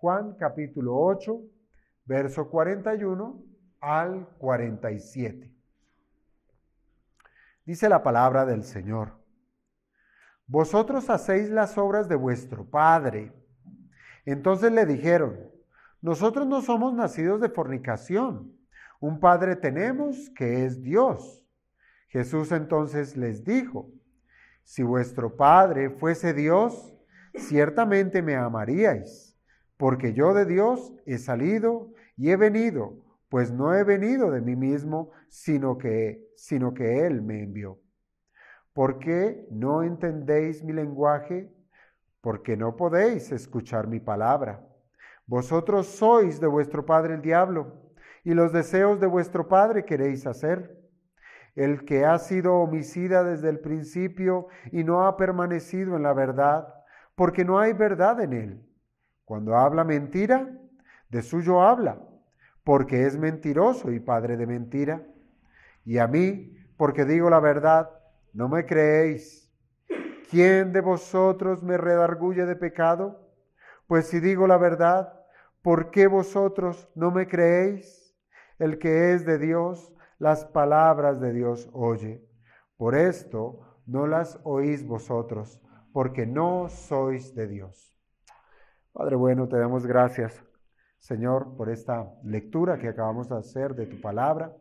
Juan capítulo 8, verso 41 al 47. Dice la palabra del Señor: vosotros hacéis las obras de vuestro padre. Entonces le dijeron: nosotros no somos nacidos de fornicación. Un padre tenemos que es Dios. Jesús entonces les dijo: si vuestro padre fuese Dios, ciertamente me amaríais, porque yo de Dios he salido y he venido, pues no he venido de mí mismo, sino que Él me envió. ¿Por qué no entendéis mi lenguaje? Porque no podéis escuchar mi palabra. Vosotros sois de vuestro padre el diablo, y los deseos de vuestro padre queréis hacer. El que ha sido homicida desde el principio y no ha permanecido en la verdad, porque no hay verdad en él. Cuando habla mentira, de suyo habla, porque es mentiroso y padre de mentira. Y a mí, porque digo la verdad, no me creéis. ¿Quién de vosotros me redarguye de pecado? Pues si digo la verdad, ¿por qué vosotros no me creéis? El que es de Dios, las palabras de Dios oye. Por esto no las oís vosotros, porque no sois de Dios. Padre bueno, te damos gracias, Señor, por esta lectura que acabamos de hacer de tu palabra.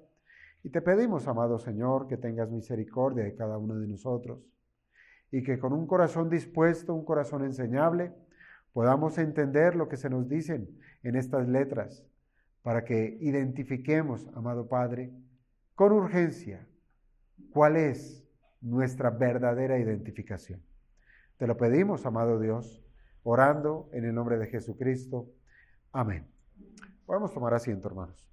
Y te pedimos, amado Señor, que tengas misericordia de cada uno de nosotros y que con un corazón dispuesto, un corazón enseñable, podamos entender lo que se nos dicen en estas letras, para que identifiquemos, amado Padre, con urgencia, cuál es nuestra verdadera identificación. Te lo pedimos, amado Dios, orando en el nombre de Jesucristo. Amén. Podemos tomar asiento, hermanos.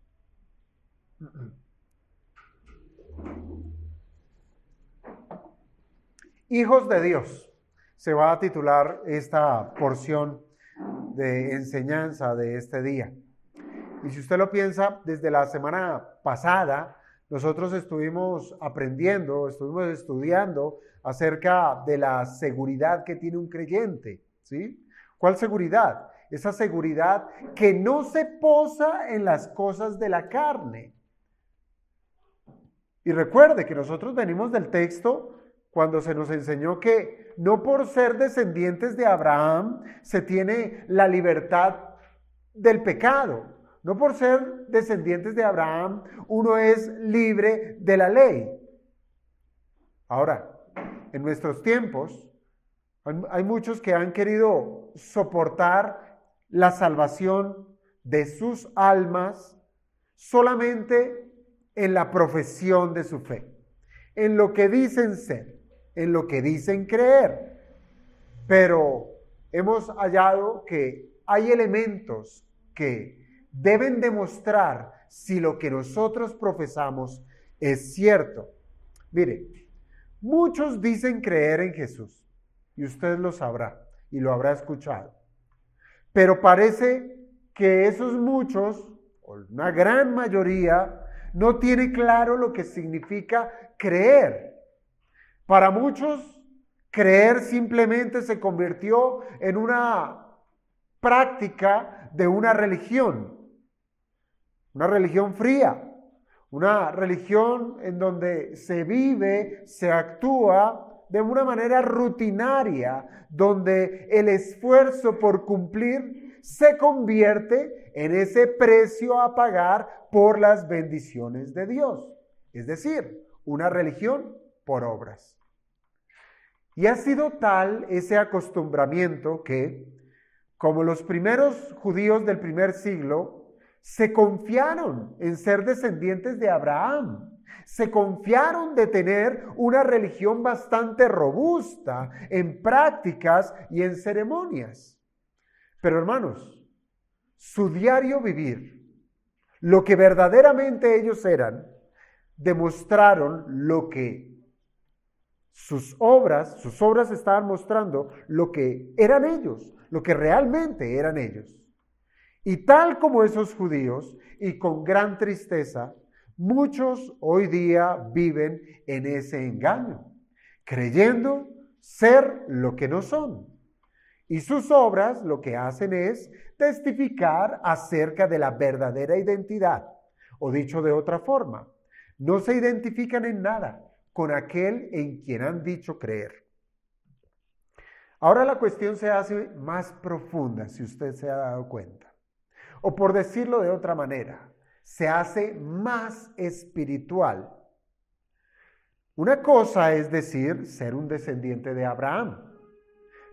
Hijos de Dios, se va a titular esta porción de enseñanza de este día. Y si usted lo piensa, desde la semana pasada, nosotros estuvimos aprendiendo, estuvimos estudiando acerca de la seguridad que tiene un creyente, ¿sí? ¿Cuál seguridad? Esa seguridad que no se posa en las cosas de la carne. Y recuerde que nosotros venimos del texto cuando se nos enseñó que no por ser descendientes de Abraham se tiene la libertad del pecado. No por ser descendientes de Abraham uno es libre de la ley. Ahora, en nuestros tiempos hay muchos que han querido soportar la salvación de sus almas solamente en la profesión de su fe, en lo que dicen ser, en lo que dicen creer. Pero hemos hallado que hay elementos que deben demostrar si lo que nosotros profesamos es cierto. Mire, muchos dicen creer en Jesús, y usted lo sabrá y lo habrá escuchado. Pero parece que esos muchos, o una gran mayoría, no tiene claro lo que significa creer. Para muchos, creer simplemente se convirtió en una práctica de una religión fría, una religión en donde se vive, se actúa de una manera rutinaria, donde el esfuerzo por cumplir se convierte en ese precio a pagar por las bendiciones de Dios. Es decir, una religión por obras. Y ha sido tal ese acostumbramiento que, como los primeros judíos del primer siglo, se confiaron en ser descendientes de Abraham. Se confiaron de tener una religión bastante robusta en prácticas y en ceremonias. Pero hermanos, su diario vivir, lo que verdaderamente ellos eran, demostraron lo que sus obras estaban mostrando, lo que eran ellos, lo que realmente eran ellos. Y tal como esos judíos, y con gran tristeza, muchos hoy día viven en ese engaño, creyendo ser lo que no son. Y sus obras lo que hacen es testificar acerca de la verdadera identidad. O dicho de otra forma, no se identifican en nada con aquel en quien han dicho creer. Ahora la cuestión se hace más profunda, si usted se ha dado cuenta. O por decirlo de otra manera, se hace más espiritual. Una cosa es decir, ser un descendiente de Abraham.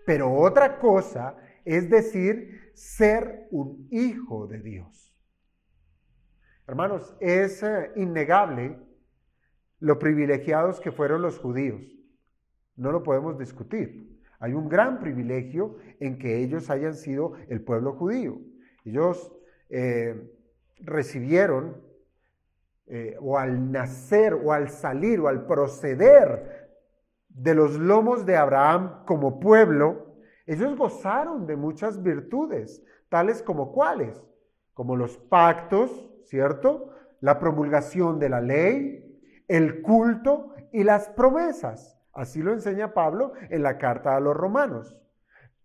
Pero otra cosa es decir, ser un hijo de Dios. Hermanos, es innegable lo privilegiados que fueron los judíos. No lo podemos discutir. Hay un gran privilegio en que ellos hayan sido el pueblo judío. Ellos recibieron, o al nacer, o al salir, o al proceder de los lomos de Abraham como pueblo, ellos gozaron de muchas virtudes, tales como cuáles, como los pactos, ¿cierto? La promulgación de la ley, el culto y las promesas. Así lo enseña Pablo en la carta a los romanos.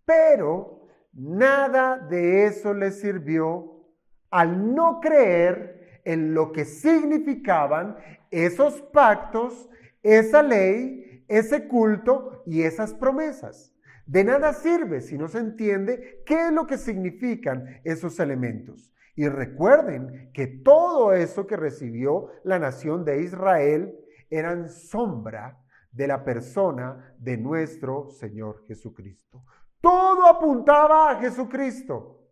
Pero nada de eso les sirvió al no creer en lo que significaban esos pactos, esa ley, ese culto y esas promesas. De nada sirve si no se entiende qué es lo que significan esos elementos. Y recuerden que todo eso que recibió la nación de Israel eran sombra de la persona de nuestro Señor Jesucristo. Todo apuntaba a Jesucristo.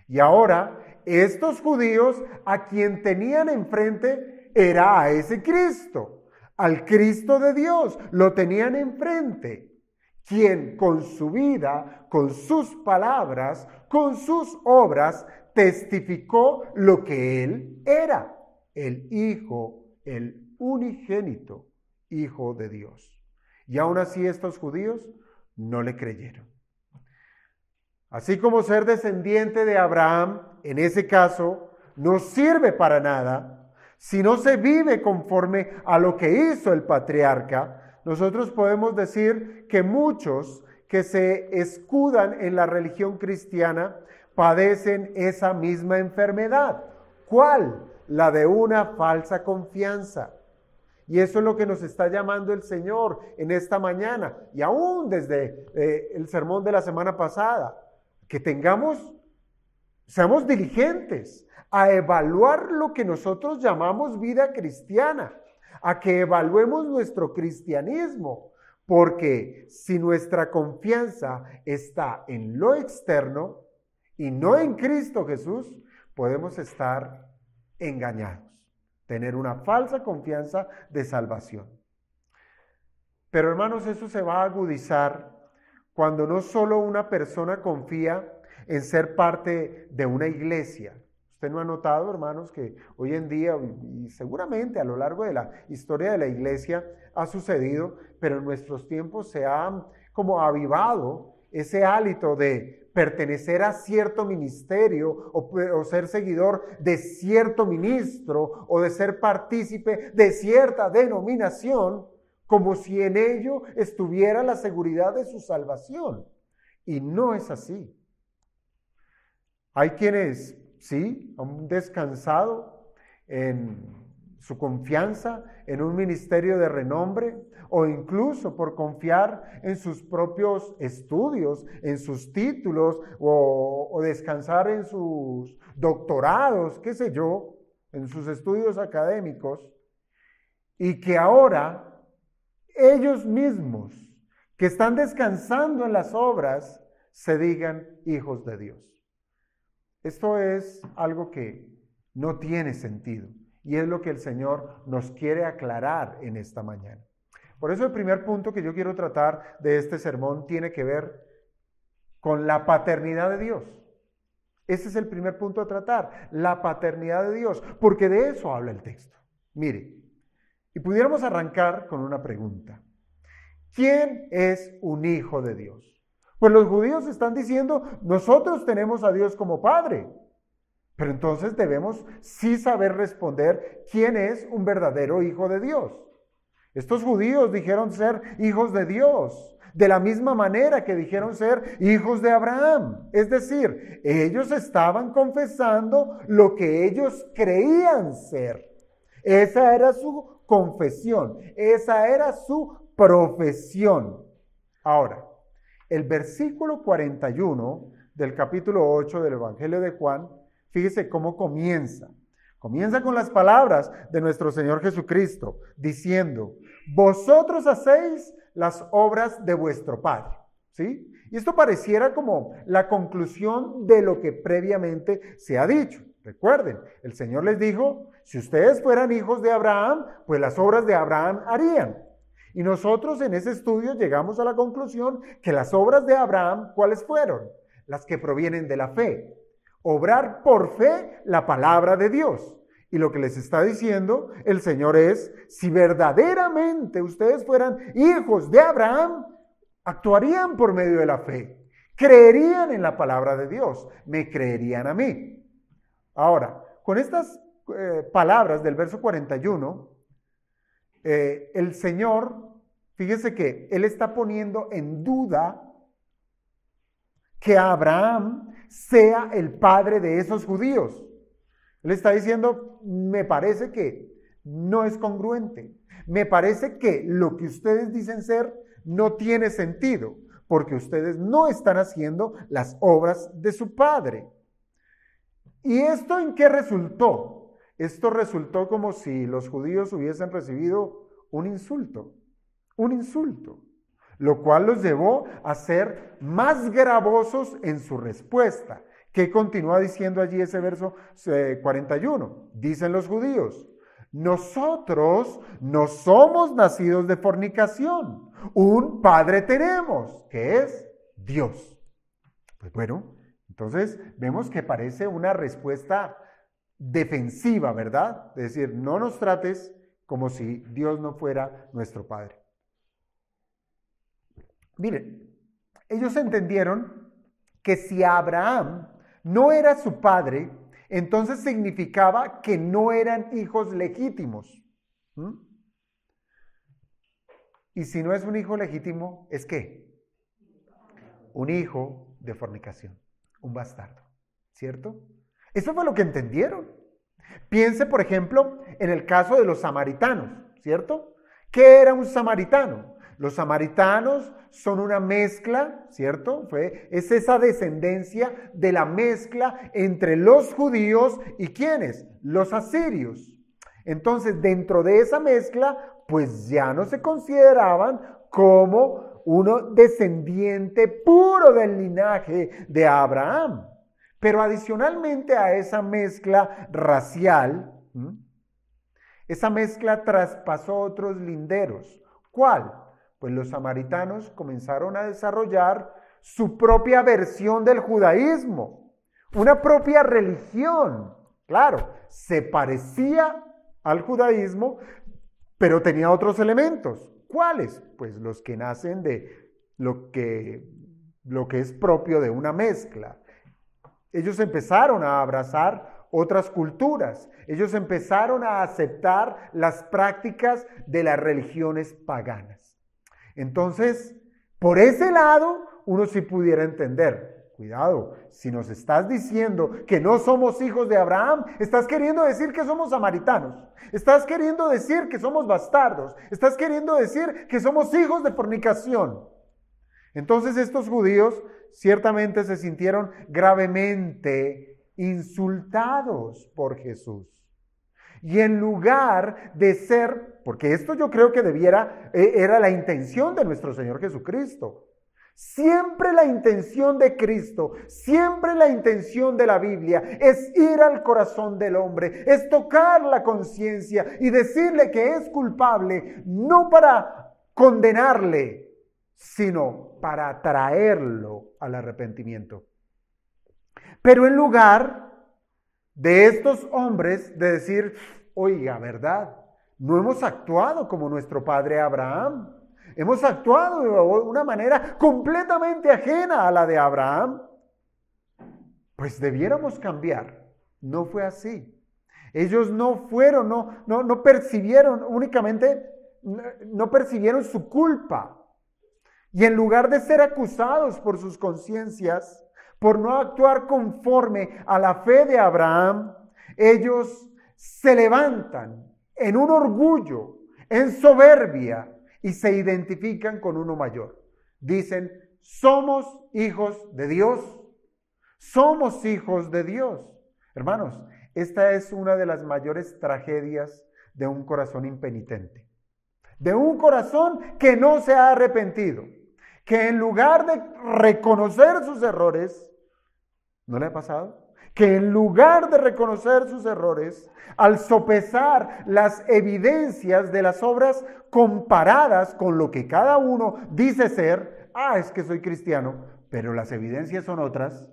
Y ahora, estos judíos a quien tenían enfrente era a ese Cristo, al Cristo de Dios, lo tenían enfrente, quien con su vida, con sus palabras, con sus obras, testificó lo que él era, el Hijo, el unigénito Hijo de Dios. Y aún así estos judíos no le creyeron. Así como ser descendiente de Abraham, en ese caso, no sirve para nada, si no se vive conforme a lo que hizo el patriarca, nosotros podemos decir que muchos que se escudan en la religión cristiana padecen esa misma enfermedad. ¿Cuál? La de una falsa confianza. Y eso es lo que nos está llamando el Señor en esta mañana y aún desde el sermón de la semana pasada. Que seamos diligentes a evaluar lo que nosotros llamamos vida cristiana, a que evaluemos nuestro cristianismo, porque si nuestra confianza está en lo externo y no en Cristo Jesús, podemos estar engañados, tener una falsa confianza de salvación. Pero hermanos, eso se va a agudizar cuando no solo una persona confía en ser parte de una iglesia. ¿Usted no ha notado, hermanos, que hoy en día, y seguramente a lo largo de la historia de la iglesia ha sucedido, pero en nuestros tiempos se ha como avivado ese hálito de pertenecer a cierto ministerio o ser seguidor de cierto ministro o de ser partícipe de cierta denominación, como si en ello estuviera la seguridad de su salvación. Y no es así. Hay quienes, sí, han descansado en su confianza en un ministerio de renombre o incluso por confiar en sus propios estudios, en sus títulos o descansar en sus doctorados, qué sé yo, en sus estudios académicos, y que ahora ellos mismos que están descansando en las obras se digan hijos de Dios. Esto es algo que no tiene sentido y es lo que el Señor nos quiere aclarar en esta mañana. Por eso el primer punto que yo quiero tratar de este sermón tiene que ver con la paternidad de Dios. Ese es el primer punto a tratar, la paternidad de Dios, porque de eso habla el texto. Mire, y pudiéramos arrancar con una pregunta. ¿Quién es un hijo de Dios? Pues los judíos están diciendo, nosotros tenemos a Dios como Padre. Pero entonces debemos sí saber responder quién es un verdadero hijo de Dios. Estos judíos dijeron ser hijos de Dios, de la misma manera que dijeron ser hijos de Abraham. Es decir, ellos estaban confesando lo que ellos creían ser. Esa era su confesión, esa era su profesión. Ahora, el versículo 41 del capítulo 8 del Evangelio de Juan, fíjese cómo comienza. Comienza con las palabras de nuestro Señor Jesucristo, diciendo, vosotros hacéis las obras de vuestro Padre. ¿Sí? Y esto pareciera como la conclusión de lo que previamente se ha dicho. Recuerden, el Señor les dijo, si ustedes fueran hijos de Abraham, pues las obras de Abraham harían. Y nosotros en ese estudio llegamos a la conclusión que las obras de Abraham, ¿cuáles fueron? Las que provienen de la fe. Obrar por fe la palabra de Dios. Y lo que les está diciendo el Señor es, si verdaderamente ustedes fueran hijos de Abraham, actuarían por medio de la fe. Creerían en la palabra de Dios. Me creerían a mí. Ahora, con estas palabras del verso 41, el Señor, fíjese que Él está poniendo en duda que Abraham sea el padre de esos judíos. Él está diciendo, me parece que no es congruente. Me parece que lo que ustedes dicen ser no tiene sentido, porque ustedes no están haciendo las obras de su padre. ¿Y esto en qué resultó? Esto resultó como si los judíos hubiesen recibido un insulto, lo cual los llevó a ser más gravosos en su respuesta. ¿Qué continúa diciendo allí ese verso 41? Dicen los judíos, nosotros no somos nacidos de fornicación, un padre tenemos, que es Dios. Pues bueno, entonces vemos que parece una respuesta defensiva, ¿verdad? Es decir, no nos trates como si Dios no fuera nuestro Padre. Miren, ellos entendieron que si Abraham no era su padre, entonces significaba que no eran hijos legítimos. Y si no es un hijo legítimo, ¿es qué? Un hijo de fornicación, un bastardo, ¿cierto? Eso fue lo que entendieron. Piense, por ejemplo, en el caso de los samaritanos, ¿cierto? ¿Qué era un samaritano? Los samaritanos son una mezcla, ¿cierto? Es esa descendencia de la mezcla entre los judíos y ¿quiénes? Los asirios. Entonces, dentro de esa mezcla, pues ya no se consideraban como uno descendiente puro del linaje de Abraham. Pero adicionalmente a esa mezcla racial, esa mezcla traspasó otros linderos. ¿Cuál? Pues los samaritanos comenzaron a desarrollar su propia versión del judaísmo, una propia religión. Claro, se parecía al judaísmo, pero tenía otros elementos. ¿Cuáles? Pues los que nacen de lo que es propio de una mezcla. Ellos empezaron a abrazar otras culturas. Ellos empezaron a aceptar las prácticas de las religiones paganas. Entonces, por ese lado, uno sí pudiera entender. Cuidado, si nos estás diciendo que no somos hijos de Abraham, estás queriendo decir que somos samaritanos. Estás queriendo decir que somos bastardos. Estás queriendo decir que somos hijos de fornicación. Entonces estos judíos ciertamente se sintieron gravemente insultados por Jesús. Y en lugar de ser, porque esto yo creo que era la intención de nuestro Señor Jesucristo. Siempre la intención de Cristo, siempre la intención de la Biblia es ir al corazón del hombre, es tocar la conciencia y decirle que es culpable, no para condenarle, sino para atraerlo al arrepentimiento. Pero en lugar de estos hombres de decir, oiga, ¿verdad? No hemos actuado como nuestro padre Abraham. Hemos actuado de una manera completamente ajena a la de Abraham. Pues debiéramos cambiar. No fue así. Ellos no fueron, no percibieron únicamente no percibieron su culpa. Y en lugar de ser acusados por sus conciencias, por no actuar conforme a la fe de Abraham, ellos se levantan en un orgullo, en soberbia, y se identifican con uno mayor. Dicen, somos hijos de Dios. Somos hijos de Dios. Hermanos, esta es una de las mayores tragedias de un corazón impenitente. De un corazón que no se ha arrepentido. Que en lugar de reconocer sus errores, ¿no le ha pasado? Que en lugar de reconocer sus errores, al sopesar las evidencias de las obras comparadas con lo que cada uno dice ser, es que soy cristiano, pero las evidencias son otras,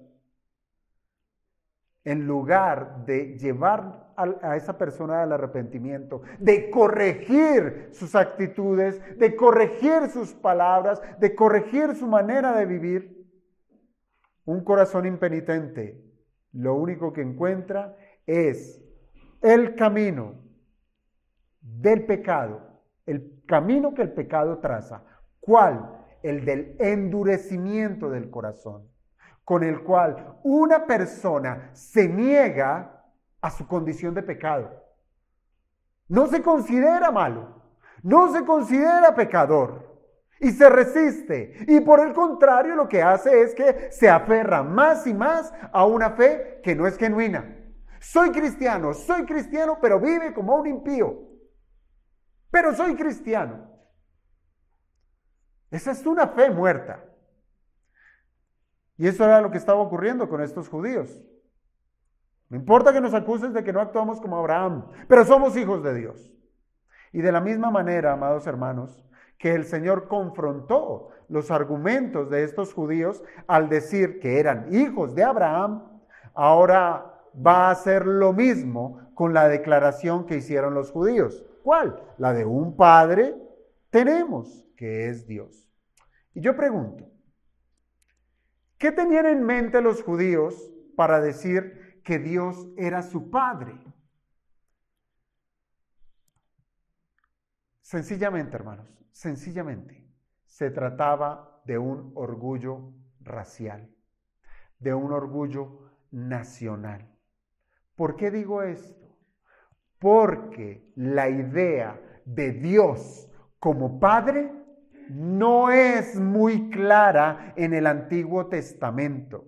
en lugar de llevar a esa persona al arrepentimiento, de corregir sus actitudes, de corregir sus palabras, de corregir su manera de vivir, un corazón impenitente lo único que encuentra es el camino del pecado, el camino que el pecado traza. ¿Cuál? El del endurecimiento del corazón, con el cual una persona se niega a su condición de pecado. No se considera malo, no se considera pecador y se resiste. Y por el contrario, lo que hace es que se aferra más y más a una fe que no es genuina. Soy cristiano, pero vive como un impío. Pero soy cristiano. Esa es una fe muerta. Y eso era lo que estaba ocurriendo con estos judíos. No importa que nos acuses de que no actuamos como Abraham, pero somos hijos de Dios. Y de la misma manera, amados hermanos, que el Señor confrontó los argumentos de estos judíos al decir que eran hijos de Abraham, ahora va a hacer lo mismo con la declaración que hicieron los judíos. ¿Cuál? La de un Padre tenemos, que es Dios. Y yo pregunto, ¿qué tenían en mente los judíos para decir que Dios era su Padre? Sencillamente, hermanos, sencillamente, se trataba de un orgullo racial, de un orgullo nacional. ¿Por qué digo esto? Porque la idea de Dios como Padre no es muy clara en el Antiguo Testamento.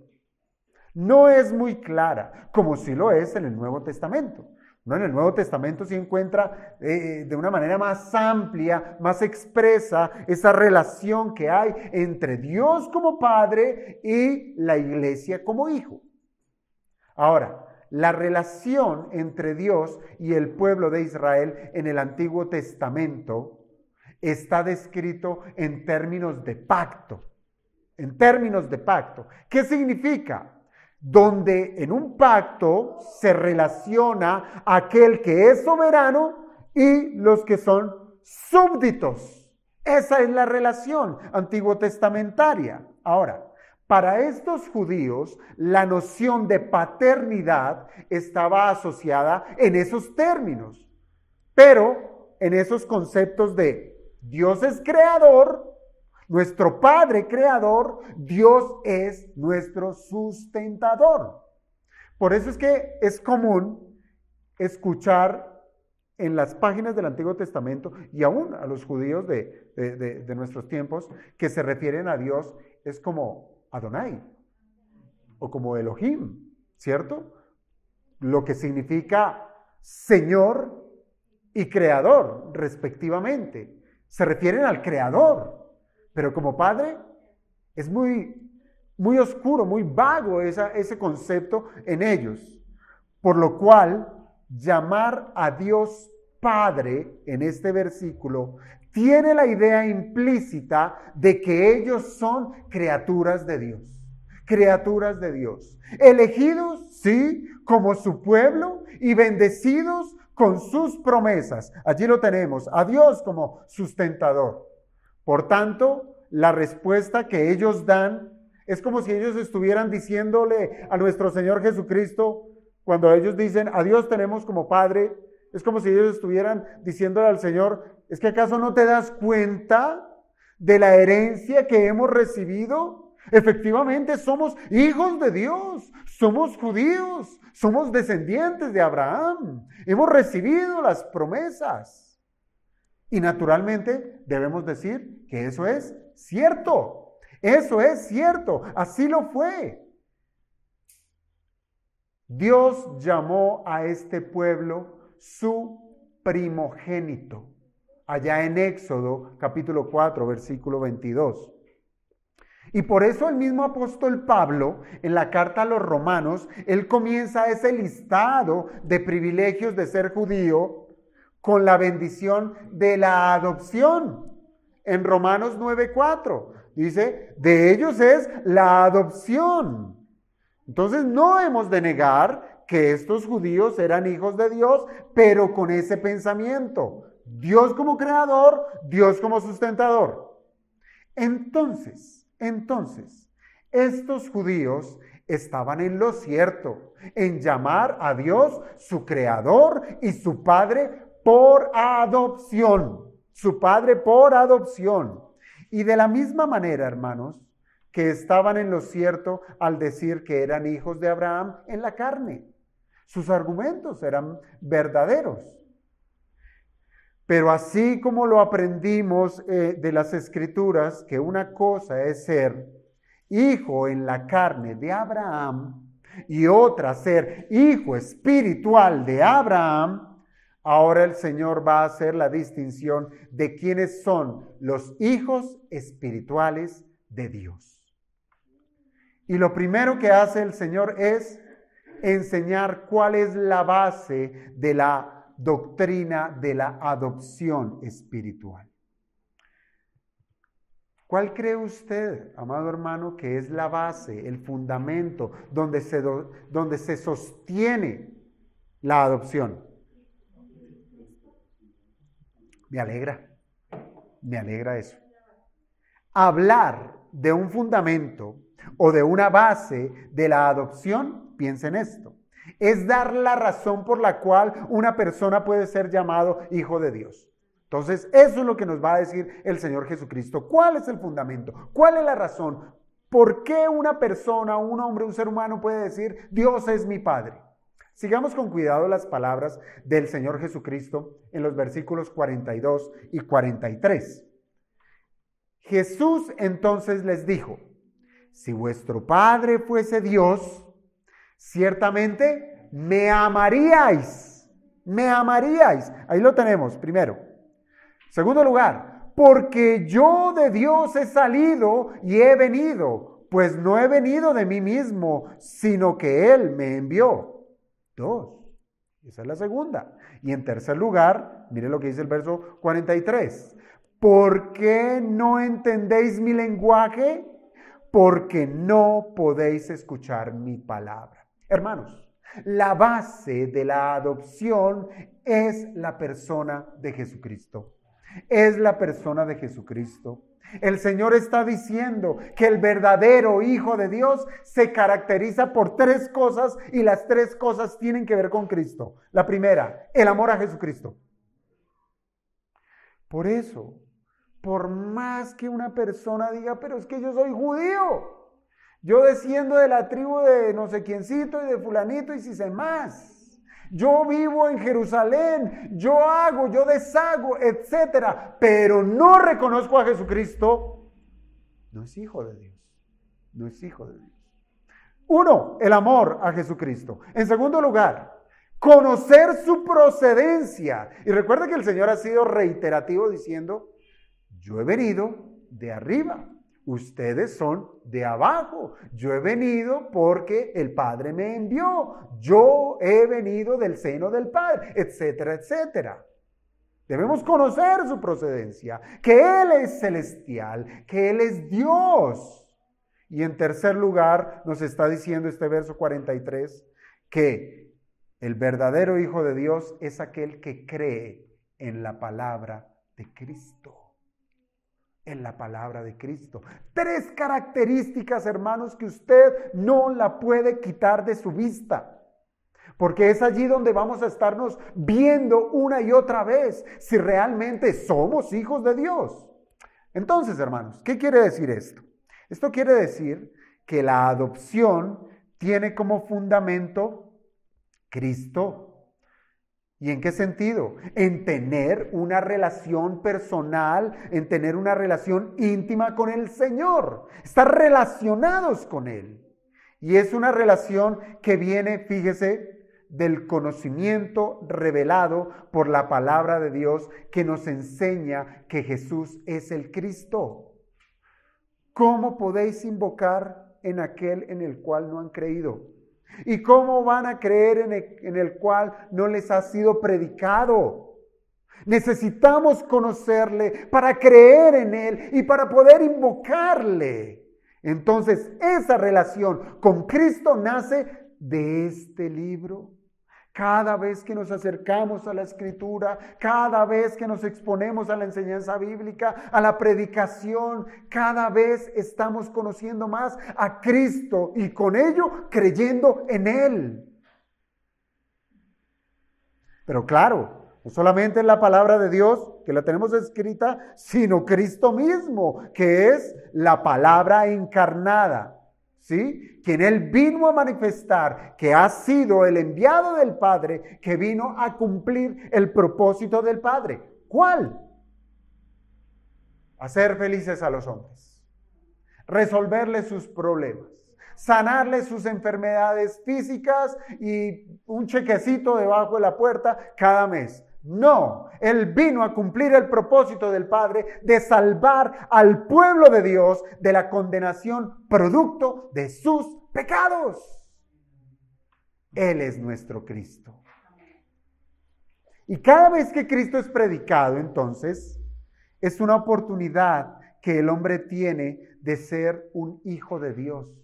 No es muy clara, como sí lo es en el Nuevo Testamento. ¿No? En el Nuevo Testamento se encuentra de una manera más amplia, más expresa, esa relación que hay entre Dios como Padre y la Iglesia como Hijo. Ahora, la relación entre Dios y el pueblo de Israel en el Antiguo Testamento está descrito en términos de pacto. En términos de pacto. ¿Qué significa? Donde en un pacto se relaciona aquel que es soberano y los que son súbditos. Esa es la relación antiguo testamentaria. Ahora, para estos judíos, la noción de paternidad estaba asociada en esos términos, pero en esos conceptos de Dios es creador, nuestro Padre creador, Dios es nuestro sustentador. Por eso es que es común escuchar en las páginas del Antiguo Testamento y aún a los judíos de nuestros tiempos que se refieren a Dios es como Adonai o como Elohim, ¿cierto? Lo que significa Señor y Creador, respectivamente. Se refieren al Creador. Pero como Padre, es muy oscuro, muy vago ese concepto en ellos. Por lo cual, llamar a Dios Padre en este versículo tiene la idea implícita de que ellos son criaturas de Dios. Criaturas de Dios. Elegidos, sí, como su pueblo y bendecidos con sus promesas. Allí lo tenemos, a Dios como sustentador. Por tanto, la respuesta que ellos dan es como si ellos estuvieran diciéndole a nuestro Señor Jesucristo, cuando ellos dicen, a Dios tenemos como Padre, Es como si ellos estuvieran diciéndole al Señor, ¿es que acaso no te das cuenta de la herencia que hemos recibido? Efectivamente, somos hijos de Dios, somos judíos, somos descendientes de Abraham, hemos recibido las promesas. Y naturalmente debemos decir que eso es cierto, así lo fue. Dios llamó a este pueblo su primogénito, allá en Éxodo capítulo 4, versículo 22. Y por eso el mismo apóstol Pablo, en la carta a los romanos, él comienza ese listado de privilegios de ser judío con la bendición de la adopción. En Romanos 9:4 dice, de ellos es la adopción. Entonces no hemos de negar que estos judíos eran hijos de Dios, pero con ese pensamiento. Dios como creador, Dios como sustentador. Entonces, estos judíos estaban en lo cierto, en llamar a Dios su creador y su padre por adopción. Su padre por adopción. Y de la misma manera, hermanos, que estaban en lo cierto al decir que eran hijos de Abraham en la carne. Sus argumentos eran verdaderos. Pero así como lo aprendimos de las Escrituras, que una cosa es ser hijo en la carne de Abraham y otra ser hijo espiritual de Abraham, ahora el Señor va a hacer la distinción de quiénes son los hijos espirituales de Dios. Y lo primero que hace el Señor es enseñar cuál es la base de la doctrina de la adopción espiritual. ¿Cuál cree usted, amado hermano, que es la base, el fundamento, donde se sostiene la adopción? Me alegra eso. Hablar de un fundamento o de una base de la adopción, piensen esto, es dar la razón por la cual una persona puede ser llamado hijo de Dios. Entonces, eso es lo que nos va a decir el Señor Jesucristo. ¿Cuál es el fundamento? ¿Cuál es la razón? ¿Por qué una persona, un hombre, un ser humano puede decir, Dios es mi Padre? Sigamos con cuidado las palabras del Señor Jesucristo en los versículos 42 y 43. Jesús entonces les dijo, si vuestro Padre fuese Dios, ciertamente me amaríais. Ahí lo tenemos, primero. Segundo lugar, porque yo de Dios he salido y he venido, pues no he venido de mí mismo, sino que Él me envió. 2. Esa es la segunda. Y en tercer lugar, mire lo que dice el verso 43. ¿Por qué no entendéis mi lenguaje? Porque no podéis escuchar mi palabra. Hermanos, la base de la adopción es la persona de Jesucristo. Es la persona de Jesucristo. El Señor está diciendo que el verdadero Hijo de Dios se caracteriza por 3 cosas y las 3 cosas tienen que ver con Cristo. La primera, el amor a Jesucristo. Por eso, por más que una persona diga, pero es que yo soy judío, yo desciendo de la tribu de no sé quiéncito y de fulanito y si sé más. Yo vivo en Jerusalén, yo hago, yo deshago, etcétera, pero no reconozco a Jesucristo, no es hijo de Dios. No es hijo de Dios. 1, el amor a Jesucristo. En segundo lugar, conocer su procedencia. Y recuerda que el Señor ha sido reiterativo diciendo, yo he venido de arriba. Ustedes son de abajo. Yo he venido porque el Padre me envió. Yo he venido del seno del Padre, etcétera, etcétera. Debemos conocer su procedencia, que Él es celestial, que Él es Dios. Y en tercer lugar, nos está diciendo este verso 43, que el verdadero Hijo de Dios es aquel que cree en la palabra de Cristo. En la palabra de Cristo. 3 características, hermanos, que usted no la puede quitar de su vista. Porque es allí donde vamos a estarnos viendo una y otra vez si realmente somos hijos de Dios. Entonces, hermanos, ¿qué quiere decir esto? Esto quiere decir que la adopción tiene como fundamento Cristo. ¿Y en qué sentido? En tener una relación personal, en tener una relación íntima con el Señor, estar relacionados con Él. Y es una relación que viene, fíjese, del conocimiento revelado por la palabra de Dios que nos enseña que Jesús es el Cristo. ¿Cómo podéis invocar en aquel en el cual no han creído? ¿Y cómo van a creer en el cual no les ha sido predicado? Necesitamos conocerle para creer en Él y para poder invocarle. Entonces, esa relación con Cristo nace de este libro. Cada vez que nos acercamos a la Escritura, cada vez que nos exponemos a la enseñanza bíblica, a la predicación, cada vez estamos conociendo más a Cristo y con ello creyendo en Él. Pero claro, no solamente en la palabra de Dios, que la tenemos escrita, sino Cristo mismo, que es la palabra encarnada. ¿Sí? Quien Él vino a manifestar, que ha sido el enviado del Padre, que vino a cumplir el propósito del Padre. ¿Cuál? Hacer felices a los hombres, resolverles sus problemas, sanarles sus enfermedades físicas y un chequecito debajo de la puerta cada mes. No, Él vino a cumplir el propósito del Padre de salvar al pueblo de Dios de la condenación producto de sus pecados. Él es nuestro Cristo. Y cada vez que Cristo es predicado, entonces, es una oportunidad que el hombre tiene de ser un hijo de Dios.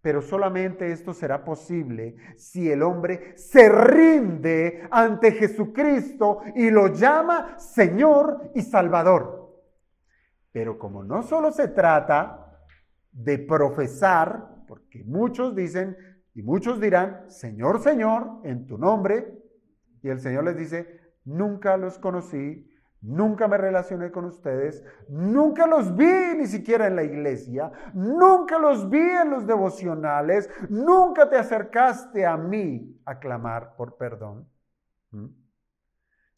Pero solamente esto será posible si el hombre se rinde ante Jesucristo y lo llama Señor y Salvador. Pero como no solo se trata de profesar, porque muchos dicen y muchos dirán, Señor, Señor, en tu nombre, y el Señor les dice, nunca los conocí, nunca me relacioné con ustedes, nunca los vi ni siquiera en la iglesia, nunca los vi en los devocionales, nunca te acercaste a mí a clamar por perdón.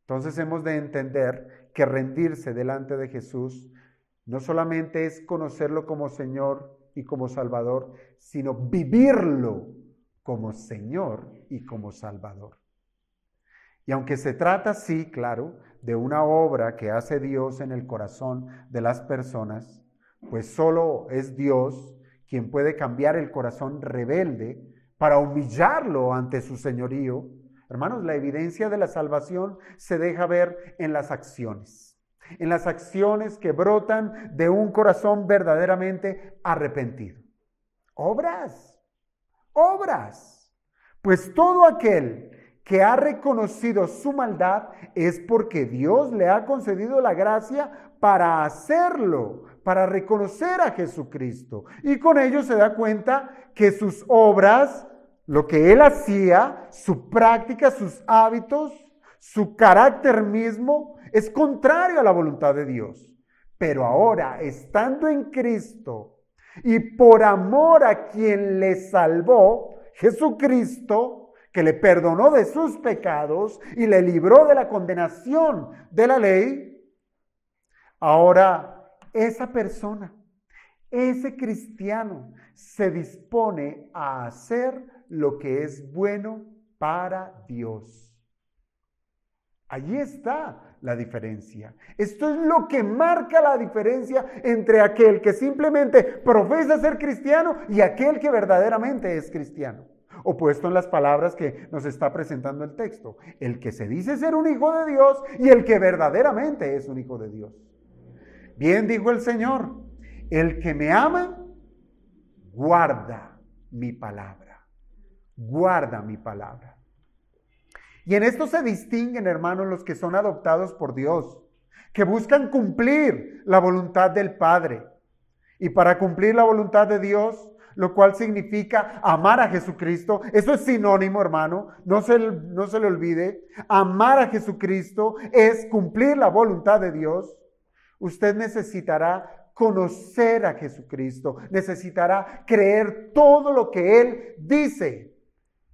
Entonces hemos de entender que rendirse delante de Jesús no solamente es conocerlo como Señor y como Salvador, sino vivirlo como Señor y como Salvador. Y aunque se trata, sí, claro, de una obra que hace Dios en el corazón de las personas, pues solo es Dios quien puede cambiar el corazón rebelde para humillarlo ante su señorío. Hermanos, la evidencia de la salvación se deja ver en las acciones que brotan de un corazón verdaderamente arrepentido. Obras. Pues todo aquel que ha reconocido su maldad es porque Dios le ha concedido la gracia para hacerlo, para reconocer a Jesucristo. Y con ello se da cuenta que sus obras, lo que él hacía, su práctica, sus hábitos, su carácter mismo, es contrario a la voluntad de Dios. Pero ahora, estando en Cristo y por amor a quien le salvó, Jesucristo, que le perdonó de sus pecados y le libró de la condenación de la ley, ahora esa persona, ese cristiano, se dispone a hacer lo que es bueno para Dios. Allí está la diferencia. Esto es lo que marca la diferencia entre aquel que simplemente profesa ser cristiano y aquel que verdaderamente es cristiano. O puesto en las palabras que nos está presentando el texto, el que se dice ser un hijo de Dios y el que verdaderamente es un hijo de Dios. Bien dijo el Señor, el que me ama, guarda mi palabra. Guarda mi palabra. Y en esto se distinguen, hermanos, los que son adoptados por Dios, que buscan cumplir la voluntad del Padre. Y para cumplir la voluntad de Dios, lo cual significa amar a Jesucristo. Eso es sinónimo, hermano, no se le olvide. Amar a Jesucristo es cumplir la voluntad de Dios. Usted necesitará conocer a Jesucristo, necesitará creer todo lo que Él dice.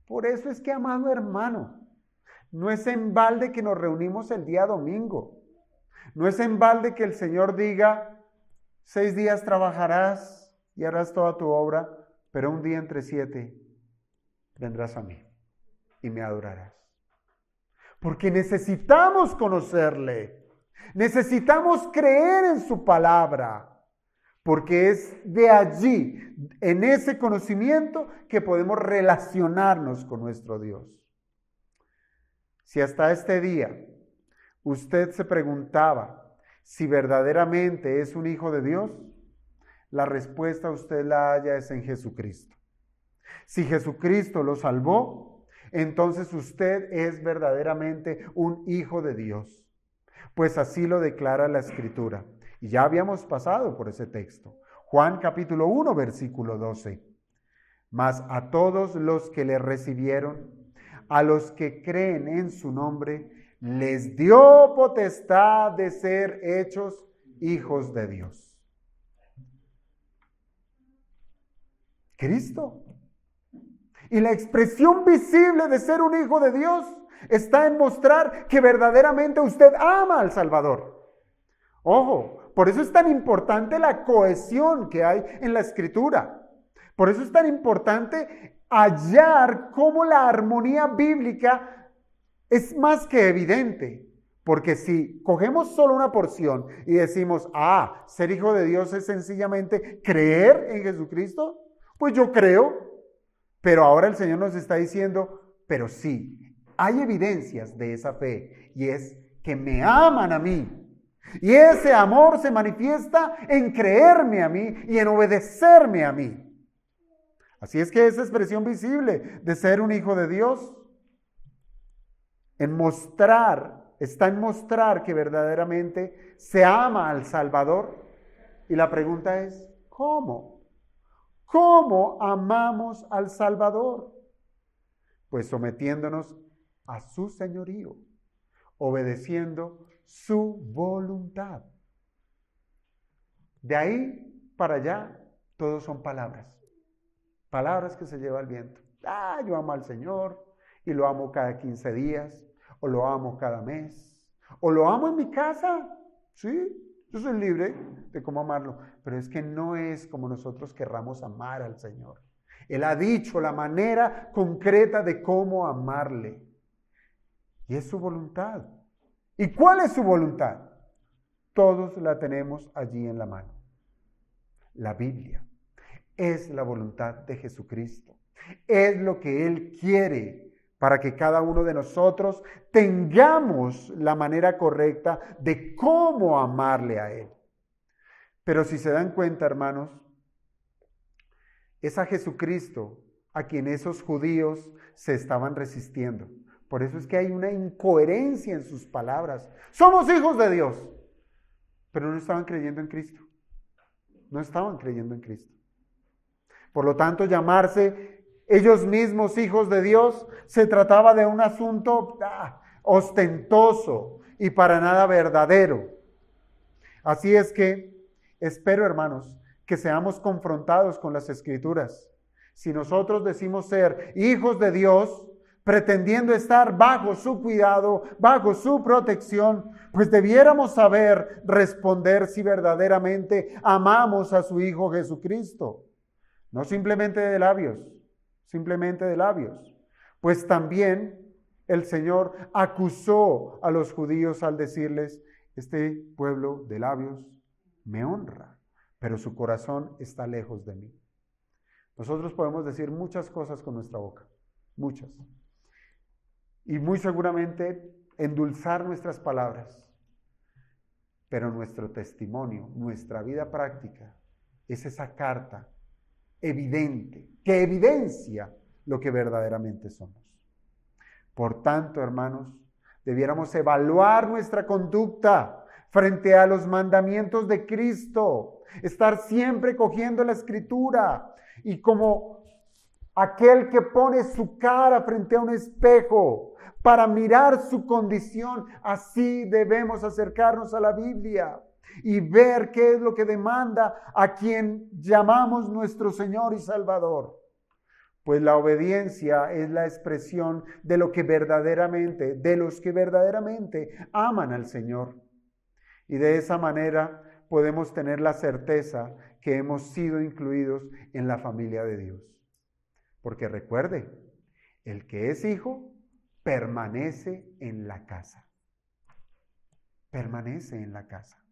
Por eso es que, amado hermano, no es en balde que nos reunimos el día domingo. No es en balde que el Señor diga, 6 días trabajarás y harás toda tu obra, pero un día entre 7 vendrás a mí y me adorarás. Porque necesitamos conocerle, necesitamos creer en su palabra, porque es de allí, en ese conocimiento, que podemos relacionarnos con nuestro Dios. Si hasta este día usted se preguntaba si verdaderamente es un hijo de Dios, la respuesta usted la halla es en Jesucristo. Si Jesucristo lo salvó, entonces usted es verdaderamente un hijo de Dios. Pues así lo declara la Escritura. Y ya habíamos pasado por ese texto. Juan capítulo 1, versículo 12. Mas a todos los que le recibieron, a los que creen en su nombre, les dio potestad de ser hechos hijos de Dios. Cristo. Y la expresión visible de ser un hijo de Dios está en mostrar que verdaderamente usted ama al Salvador. Ojo, por eso es tan importante la cohesión que hay en la Escritura. Por eso es tan importante hallar cómo la armonía bíblica es más que evidente. Porque si cogemos solo una porción y decimos, ser hijo de Dios es sencillamente creer en Jesucristo, pues yo creo. Pero ahora el Señor nos está diciendo, pero sí, hay evidencias de esa fe, y es que me aman a mí. Y ese amor se manifiesta en creerme a mí y en obedecerme a mí. Así es que esa expresión visible de ser un hijo de Dios, está en mostrar que verdaderamente se ama al Salvador. Y la pregunta es, ¿cómo? ¿Cómo amamos al Salvador? Pues sometiéndonos a su señorío, obedeciendo su voluntad. De ahí para allá, todos son palabras. Palabras que se lleva el viento. Yo amo al Señor y lo amo cada 15 días, o lo amo cada mes, o lo amo en mi casa. Sí, yo soy libre de cómo amarlo, pero es que no es como nosotros querramos amar al Señor. Él ha dicho la manera concreta de cómo amarle. Y es su voluntad. ¿Y cuál es su voluntad? Todos la tenemos allí en la mano. La Biblia es la voluntad de Jesucristo. Es lo que Él quiere para que cada uno de nosotros tengamos la manera correcta de cómo amarle a Él. Pero si se dan cuenta, hermanos, es a Jesucristo a quien esos judíos se estaban resistiendo. Por eso es que hay una incoherencia en sus palabras. Somos hijos de Dios, pero no estaban creyendo en Cristo. No estaban creyendo en Cristo. Por lo tanto, llamarse ellos mismos hijos de Dios se trataba de un asunto ostentoso y para nada verdadero. Así es que espero, hermanos, que seamos confrontados con las Escrituras. Si nosotros decimos ser hijos de Dios, pretendiendo estar bajo su cuidado, bajo su protección, pues debiéramos saber responder si verdaderamente amamos a su Hijo Jesucristo. No simplemente de labios, pues también el Señor acusó a los judíos al decirles, este pueblo de labios me honra, pero su corazón está lejos de mí. Nosotros podemos decir muchas cosas con nuestra boca, muchas, y muy seguramente endulzar nuestras palabras, pero nuestro testimonio, nuestra vida práctica, es esa carta evidente, que evidencia lo que verdaderamente somos. Por tanto, hermanos, debiéramos evaluar nuestra conducta, frente a los mandamientos de Cristo, estar siempre cogiendo la Escritura y como aquel que pone su cara frente a un espejo para mirar su condición, así debemos acercarnos a la Biblia y ver qué es lo que demanda a quien llamamos nuestro Señor y Salvador. Pues la obediencia es la expresión de los que verdaderamente aman al Señor. Y de esa manera podemos tener la certeza que hemos sido incluidos en la familia de Dios. Porque recuerde, el que es hijo permanece en la casa. Permanece en la casa.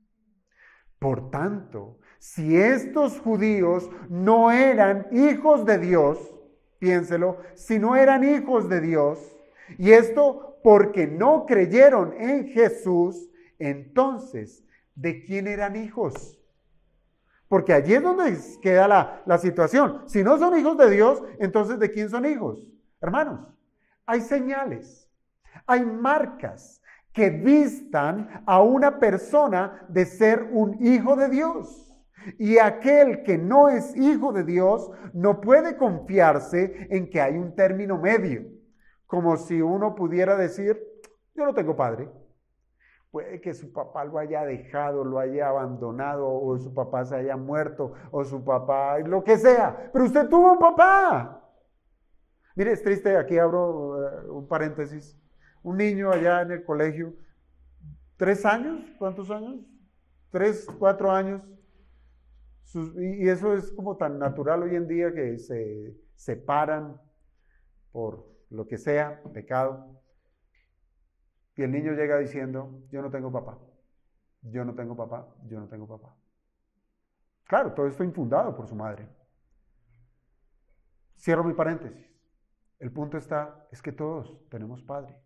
Por tanto, si estos judíos no eran hijos de Dios, piénselo, si no eran hijos de Dios, y esto porque no creyeron en Jesús, entonces, ¿de quién eran hijos? Porque allí es donde queda la situación. Si no son hijos de Dios, entonces ¿de quién son hijos? Hermanos, hay señales, hay marcas que vistan a una persona de ser un hijo de Dios. Y aquel que no es hijo de Dios no puede confiarse en que hay un término medio. Como si uno pudiera decir, yo no tengo padre. Puede que su papá lo haya dejado, lo haya abandonado, o su papá se haya muerto, o su papá, lo que sea. Pero usted tuvo un papá. Mire, es triste, aquí abro un paréntesis. Un niño allá en el colegio, 3 años, ¿cuántos años? 3, 4 años. Y eso es como tan natural hoy en día que se separan por lo que sea, pecado. Y el niño llega diciendo, yo no tengo papá, yo no tengo papá, yo no tengo papá. Claro, todo esto infundado por su madre. Cierro mi paréntesis. El punto es que todos tenemos padre.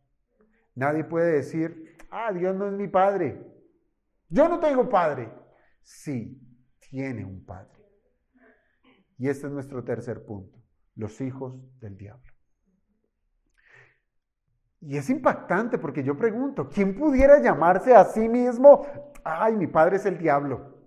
Nadie puede decir, Dios no es mi padre. Yo no tengo padre. Sí, tiene un padre. Y este es nuestro tercer punto, los hijos del diablo. Y es impactante porque yo pregunto, ¿quién pudiera llamarse a sí mismo, mi padre es el diablo?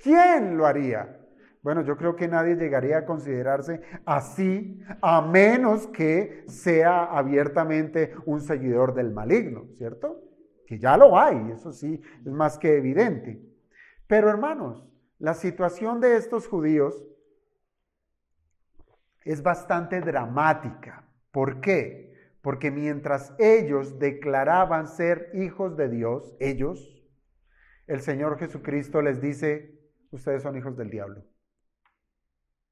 ¿Quién lo haría? Bueno, yo creo que nadie llegaría a considerarse así, a menos que sea abiertamente un seguidor del maligno, ¿cierto? Que ya lo hay, eso sí, es más que evidente. Pero hermanos, la situación de estos judíos es bastante dramática. ¿Por qué? Porque mientras ellos declaraban ser hijos de Dios, el Señor Jesucristo les dice, ustedes son hijos del diablo.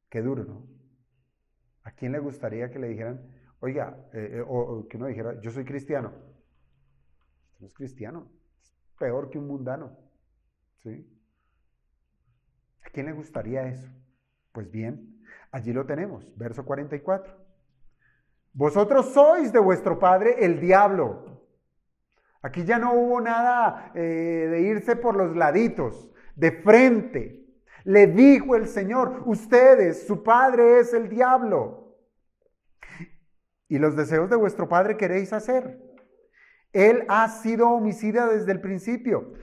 Qué duro, ¿no? ¿A quién le gustaría que le dijeran, oiga, o que uno dijera, yo soy cristiano? Usted no es cristiano, es peor que un mundano, ¿sí? ¿A quién le gustaría eso? Pues bien, allí lo tenemos, verso 44. Vosotros sois de vuestro padre el diablo. Aquí ya no hubo nada de irse por los laditos, de frente. Le dijo el Señor, ustedes, su padre es el diablo. Y los deseos de vuestro padre queréis hacer. Él ha sido homicida desde el principio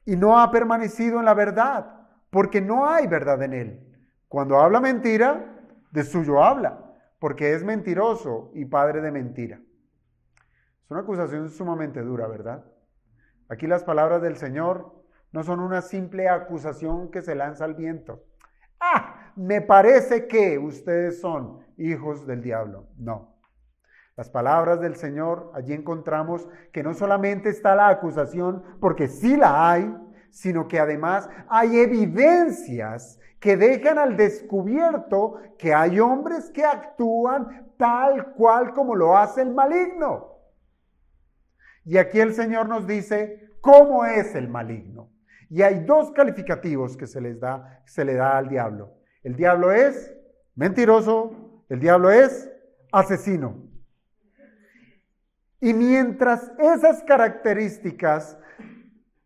y no ha permanecido en la verdad, porque no hay verdad en él. Cuando habla mentira, de suyo habla, porque es mentiroso y padre de mentira. Es una acusación sumamente dura, ¿verdad? Aquí las palabras del Señor no son una simple acusación que se lanza al viento. Me parece que ustedes son hijos del diablo. No. Las palabras del Señor, allí encontramos que no solamente está la acusación, porque sí la hay, sino que además hay evidencias que dejan al descubierto que hay hombres que actúan tal cual como lo hace el maligno. Y aquí el Señor nos dice cómo es el maligno. Y hay 2 calificativos que se le da al diablo. El diablo es mentiroso, el diablo es asesino. Y mientras esas características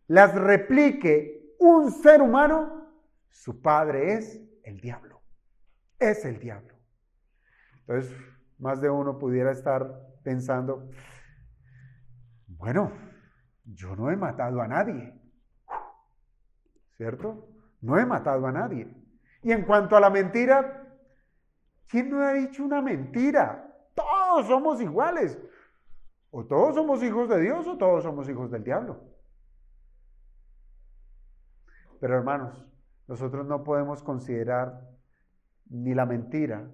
las replique un ser humano, su padre es el diablo. Es el diablo. Entonces, más de uno pudiera estar pensando, bueno, yo no he matado a nadie, ¿cierto? No he matado a nadie. Y en cuanto a la mentira, ¿quién no ha dicho una mentira? Todos somos iguales. O todos somos hijos de Dios o todos somos hijos del diablo. Pero hermanos, nosotros no podemos considerar ni la mentira,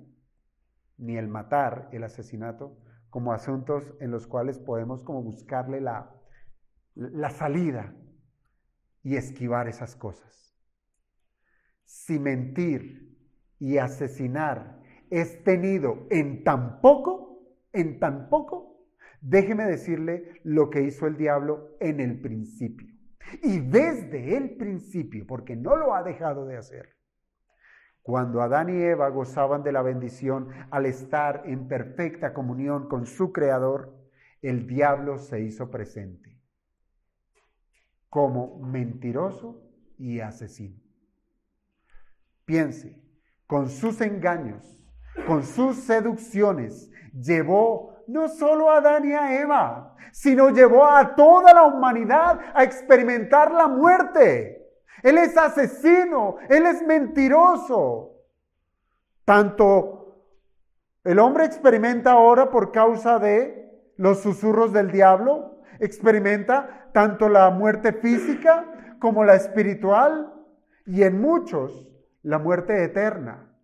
ni el matar, el asesinato, como asuntos en los cuales podemos como buscarle la salida y esquivar esas cosas. Si mentir y asesinar es tenido en tan poco, déjeme decirle lo que hizo el diablo en el principio. Y desde el principio, porque no lo ha dejado de hacer. Cuando Adán y Eva gozaban de la bendición al estar en perfecta comunión con su Creador, el diablo se hizo presente como mentiroso y asesino. Piense, con sus engaños, con sus seducciones, llevó no solo a Adán y a Eva, sino llevó a toda la humanidad a experimentar la muerte. Él es asesino, él es mentiroso. Tanto el hombre experimenta ahora por causa de los susurros del diablo, experimenta tanto la muerte física como la espiritual y en muchos la muerte eterna.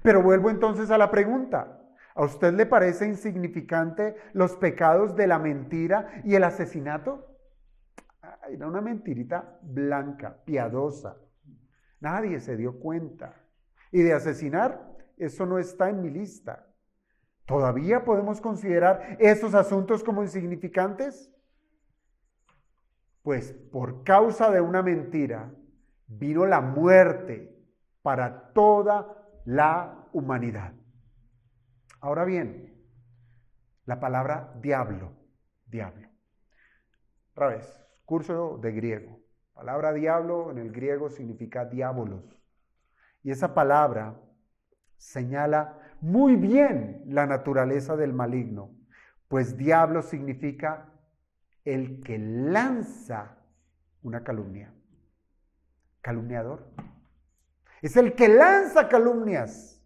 Pero vuelvo entonces a la pregunta. ¿A usted le parece insignificante los pecados de la mentira y el asesinato? Era una mentirita blanca, piadosa. Nadie se dio cuenta. Y de asesinar, eso no está en mi lista. ¿Todavía podemos considerar esos asuntos como insignificantes? Pues por causa de una mentira vino la muerte para toda la humanidad. Ahora bien, la palabra diablo. Otra vez, curso de griego. Palabra diablo en el griego significa diabolos. Y esa palabra señala muy bien la naturaleza del maligno, pues diablo significa el que lanza una calumnia. Calumniador. Es el que lanza calumnias,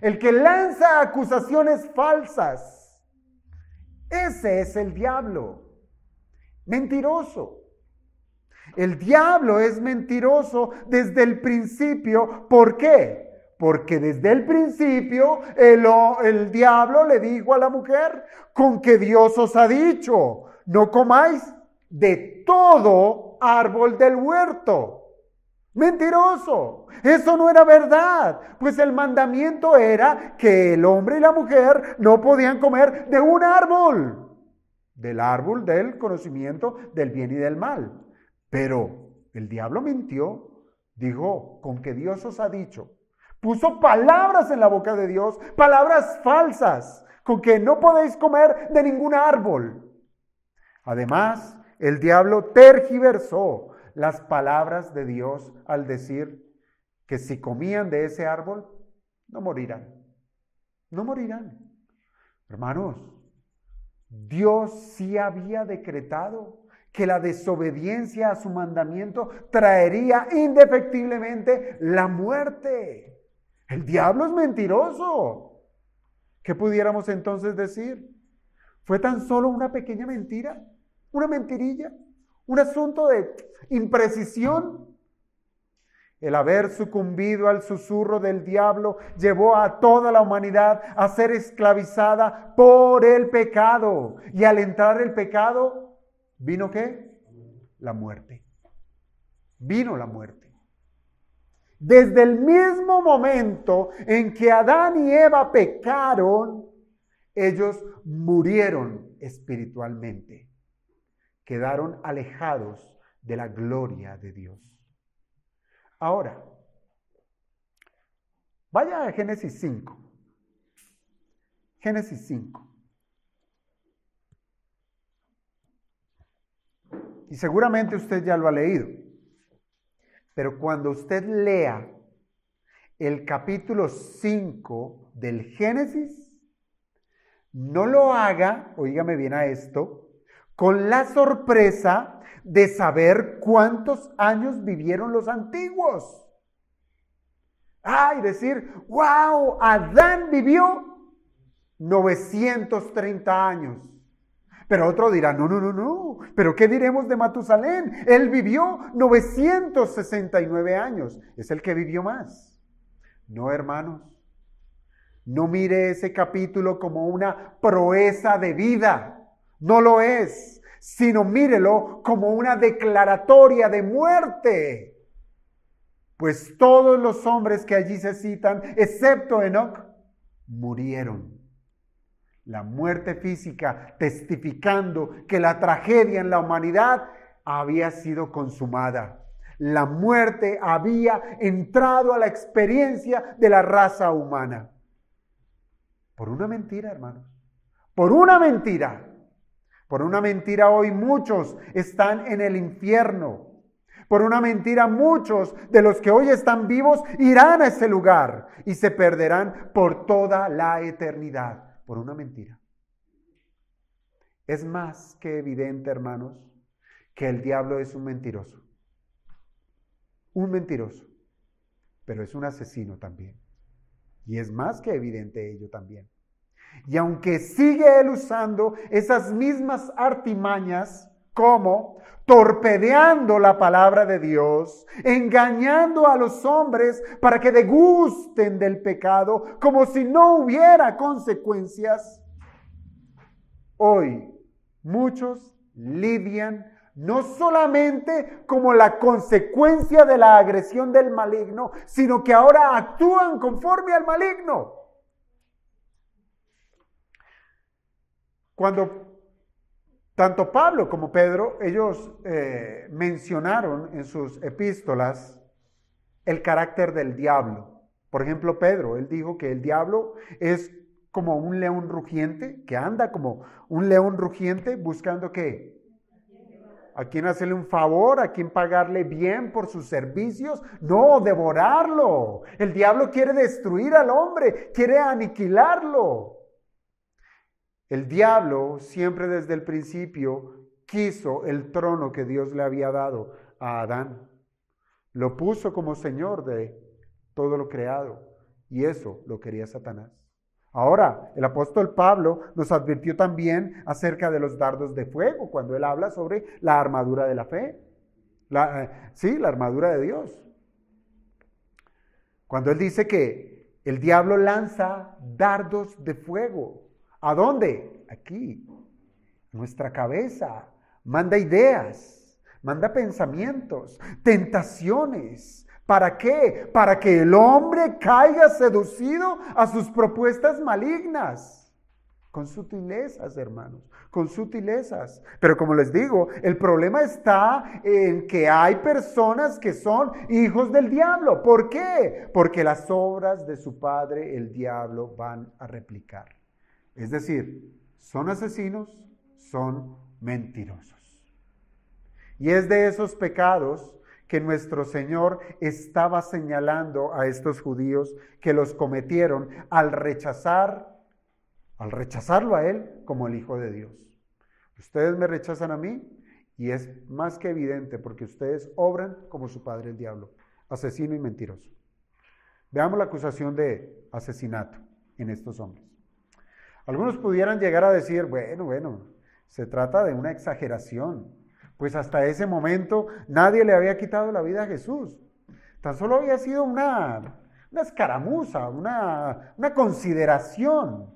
el que lanza acusaciones falsas. Ese es el diablo. Mentiroso. El diablo es mentiroso desde el principio. ¿Por qué? Porque desde el principio el diablo le dijo a la mujer, con que Dios os ha dicho, no comáis de todo árbol del huerto. Mentiroso. Eso no era verdad, pues el mandamiento era que el hombre y la mujer no podían comer de un árbol, del árbol del conocimiento del bien y del mal. Pero el diablo mintió, dijo, con que Dios os ha dicho. Puso palabras en la boca de Dios, palabras falsas, con que no podéis comer de ningún árbol. Además, el diablo tergiversó las palabras de Dios al decir que si comían de ese árbol, no morirán. No morirán. Hermanos, Dios sí había decretado que la desobediencia a su mandamiento traería indefectiblemente la muerte. El diablo es mentiroso. ¿Qué pudiéramos entonces decir? ¿Fue tan solo una pequeña mentira? ¿Una mentirilla? ¿Un asunto de imprecisión? El haber sucumbido al susurro del diablo llevó a toda la humanidad a ser esclavizada por el pecado. Y al entrar el pecado, ¿vino qué? La muerte. Vino la muerte. Desde el mismo momento en que Adán y Eva pecaron, ellos murieron espiritualmente. Quedaron alejados de la gloria de Dios. Ahora, vaya a Génesis 5. Génesis 5. Y seguramente usted ya lo ha leído. Pero cuando usted lea el capítulo 5 del Génesis, no lo haga, oígame bien a esto, con la sorpresa de saber cuántos años vivieron los antiguos. Y decir, wow, Adán vivió 930 años. Pero otro dirá, no, pero ¿qué diremos de Matusalén? Él vivió 969 años, es el que vivió más. No, hermanos, no mire ese capítulo como una proeza de vida, no lo es, sino mírelo como una declaratoria de muerte. Pues todos los hombres que allí se citan, excepto Enoc, murieron. La muerte física testificando que la tragedia en la humanidad había sido consumada. La muerte había entrado a la experiencia de la raza humana. Por una mentira, hermanos. Por una mentira. Por una mentira hoy muchos están en el infierno. Por una mentira muchos de los que hoy están vivos irán a ese lugar y se perderán por toda la eternidad. Por una mentira. Es más que evidente, hermanos, que el diablo es un mentiroso. Un mentiroso. Pero es un asesino también. Y es más que evidente ello también. Y aunque sigue él usando esas mismas artimañas, como torpedeando la palabra de Dios, engañando a los hombres para que degusten del pecado, como si no hubiera consecuencias, hoy muchos lidian no solamente como la consecuencia de la agresión del maligno, sino que ahora actúan conforme al maligno. Cuando tanto Pablo como Pedro, ellos mencionaron en sus epístolas el carácter del diablo. Por ejemplo, Pedro, él dijo que el diablo es como un león rugiente, que anda como un león rugiente buscando ¿qué? ¿A quién hacerle un favor? ¿A quién pagarle bien por sus servicios? No, devorarlo. El diablo quiere destruir al hombre, quiere aniquilarlo. El diablo siempre desde el principio quiso el trono que Dios le había dado a Adán. Lo puso como señor de todo lo creado y eso lo quería Satanás. Ahora, el apóstol Pablo nos advirtió también acerca de los dardos de fuego cuando él habla sobre la armadura de la fe. La armadura de Dios. Cuando él dice que el diablo lanza dardos de fuego. ¿A dónde? Aquí, nuestra cabeza. Manda ideas, manda pensamientos, tentaciones. ¿Para qué? Para que el hombre caiga seducido a sus propuestas malignas. Con sutilezas, hermanos, con sutilezas. Pero como les digo, el problema está en que hay personas que son hijos del diablo. ¿Por qué? Porque las obras de su padre, el diablo, van a replicar. Es decir, son asesinos, son mentirosos. Y es de esos pecados que nuestro Señor estaba señalando a estos judíos que los cometieron al rechazarlo a Él como el Hijo de Dios. Ustedes me rechazan a mí y es más que evidente porque ustedes obran como su padre el diablo, asesino y mentiroso. Veamos la acusación de asesinato en estos hombres. Algunos pudieran llegar a decir, bueno, se trata de una exageración. Pues hasta ese momento nadie le había quitado la vida a Jesús. Tan solo había sido una escaramuza, una consideración.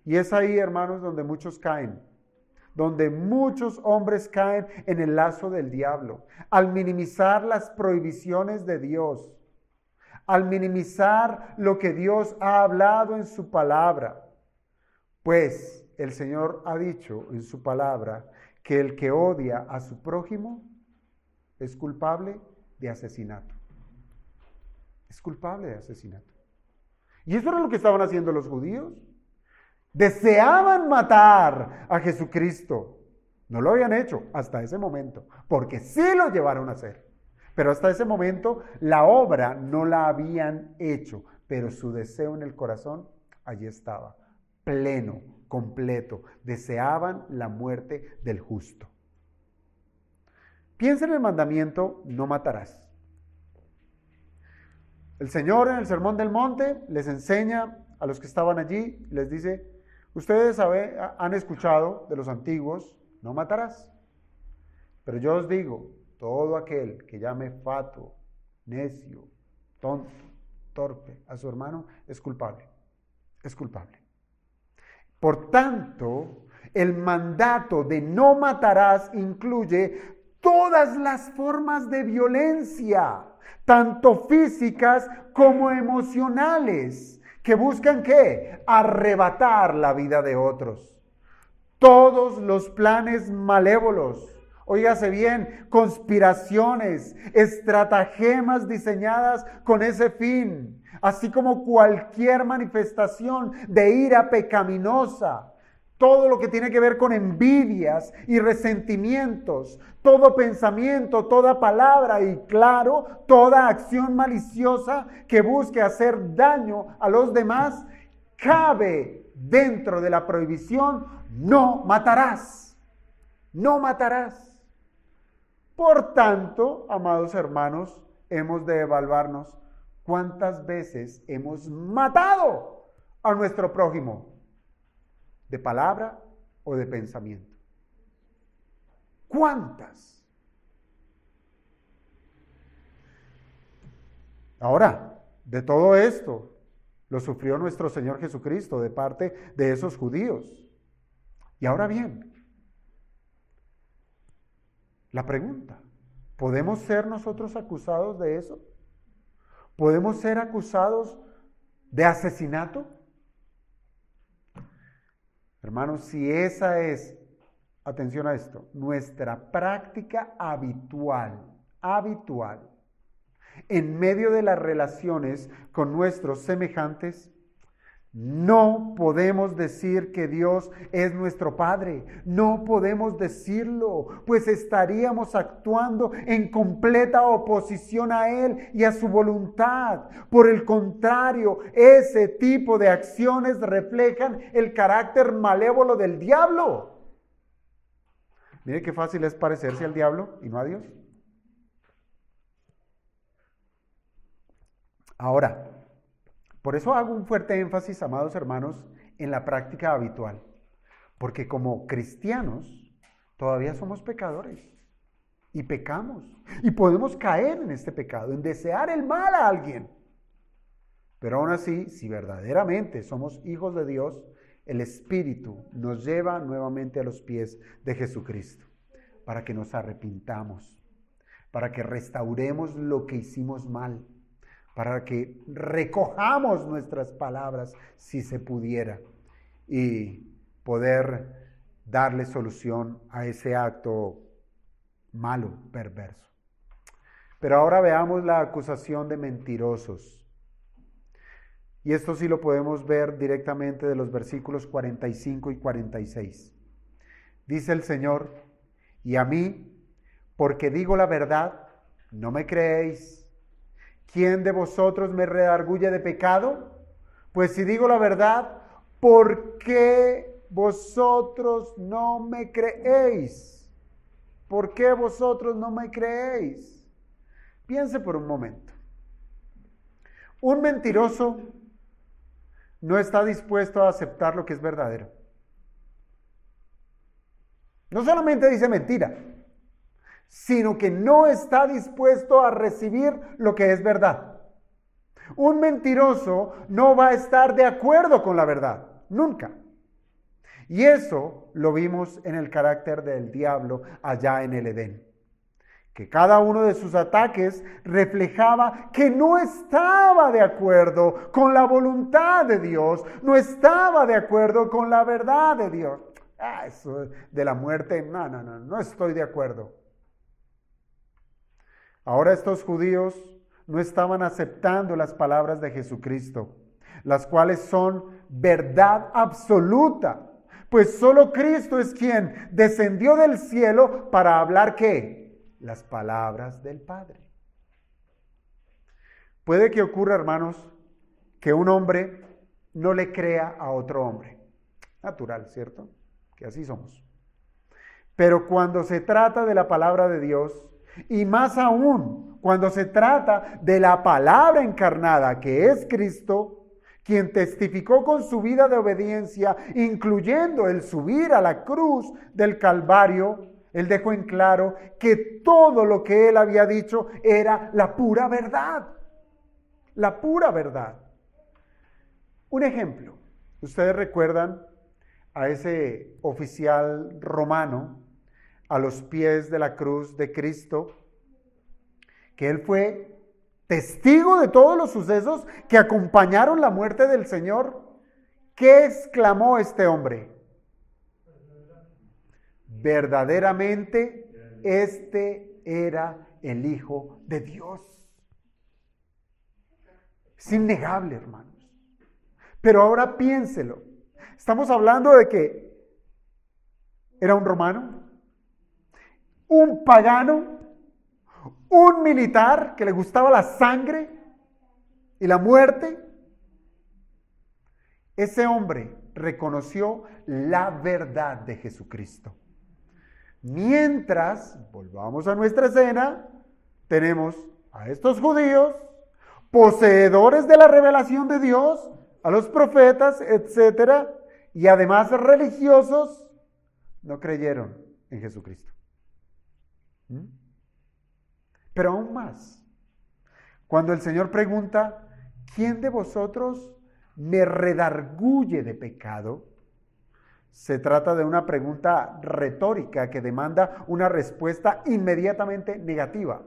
Y es ahí, hermanos, donde muchos caen. Donde muchos hombres caen en el lazo del diablo. Al minimizar las prohibiciones de Dios. Al minimizar lo que Dios ha hablado en su palabra. Pues el Señor ha dicho en su palabra que el que odia a su prójimo es culpable de asesinato. Es culpable de asesinato. Y eso era lo que estaban haciendo los judíos. Deseaban matar a Jesucristo. No lo habían hecho hasta ese momento, porque sí lo llevaron a hacer. Pero hasta ese momento la obra no la habían hecho, pero su deseo en el corazón allí estaba, pleno, completo. Deseaban la muerte del justo. Piensa en el mandamiento, no matarás. El Señor en el Sermón del Monte les enseña a los que estaban allí, les dice, ustedes han escuchado de los antiguos, no matarás. Pero yo os digo, todo aquel que llame fatuo, necio, tonto, torpe a su hermano es culpable. Es culpable. Por tanto, el mandato de no matarás incluye todas las formas de violencia, tanto físicas como emocionales, que buscan ¿qué? Arrebatar la vida de otros. Todos los planes malévolos, óigase bien, conspiraciones, estratagemas diseñadas con ese fin, así como cualquier manifestación de ira pecaminosa, todo lo que tiene que ver con envidias y resentimientos, todo pensamiento, toda palabra y claro, toda acción maliciosa que busque hacer daño a los demás, cabe dentro de la prohibición, no matarás, no matarás. Por tanto, amados hermanos, hemos de evaluarnos cuántas veces hemos matado a nuestro prójimo, de palabra o de pensamiento. ¿Cuántas? Ahora, de todo esto lo sufrió nuestro Señor Jesucristo de parte de esos judíos. Y ahora bien, la pregunta, ¿podemos ser nosotros acusados de eso? ¿Podemos ser acusados de asesinato? Hermanos, si esa es, atención a esto, nuestra práctica habitual, en medio de las relaciones con nuestros semejantes, no podemos decir que Dios es nuestro Padre. No podemos decirlo, pues estaríamos actuando en completa oposición a Él y a su voluntad. Por el contrario, ese tipo de acciones reflejan el carácter malévolo del diablo. Mire qué fácil es parecerse al diablo y no a Dios. Ahora, por eso hago un fuerte énfasis, amados hermanos, en la práctica habitual. Porque como cristianos todavía somos pecadores y pecamos. Y podemos caer en este pecado, en desear el mal a alguien. Pero aún así, si verdaderamente somos hijos de Dios, el Espíritu nos lleva nuevamente a los pies de Jesucristo para que nos arrepintamos, para que restauremos lo que hicimos mal, para que recojamos nuestras palabras si se pudiera y poder darle solución a ese acto malo, perverso. Pero ahora veamos la acusación de mentirosos. Y esto sí lo podemos ver directamente de los versículos 45 y 46. Dice el Señor, y a mí, porque digo la verdad, no me creéis. ¿Quién de vosotros me redarguye de pecado? Pues si digo la verdad, ¿por qué vosotros no me creéis? ¿Por qué vosotros no me creéis? Piense por un momento. Un mentiroso no está dispuesto a aceptar lo que es verdadero. No solamente dice mentira, sino que no está dispuesto a recibir lo que es verdad. Un mentiroso no va a estar de acuerdo con la verdad, nunca. Y eso lo vimos en el carácter del diablo allá en el Edén. Que cada uno de sus ataques reflejaba que no estaba de acuerdo con la voluntad de Dios, no estaba de acuerdo con la verdad de Dios. Eso de la muerte, no estoy de acuerdo. Ahora estos judíos no estaban aceptando las palabras de Jesucristo, las cuales son verdad absoluta, pues solo Cristo es quien descendió del cielo para hablar ¿qué? Las palabras del Padre. Puede que ocurra, hermanos, que un hombre no le crea a otro hombre. natural, ¿cierto? Que así somos. Pero cuando se trata de la palabra de Dios, y más aún cuando se trata de la palabra encarnada, que es Cristo, quien testificó con su vida de obediencia, incluyendo el subir a la cruz del Calvario, él dejó en claro que todo lo que él había dicho era la pura verdad. La pura verdad. Un ejemplo. Ustedes recuerdan a ese oficial romano a los pies de la cruz de Cristo, que él fue testigo de todos los sucesos que acompañaron la muerte del Señor. ¿Qué exclamó este hombre? Verdaderamente, este era el Hijo de Dios. Es innegable, hermanos. Pero ahora piénselo. Estamos hablando de que era un romano, un pagano, un militar que le gustaba la sangre y la muerte. Ese hombre reconoció la verdad de Jesucristo. Mientras, volvamos a nuestra escena, tenemos a estos judíos, poseedores de la revelación de Dios, a los profetas, etcétera, y además religiosos, no creyeron en Jesucristo. Pero aún más, cuando el Señor pregunta, ¿quién de vosotros me redarguye de pecado? Se trata de una pregunta retórica que demanda una respuesta inmediatamente negativa.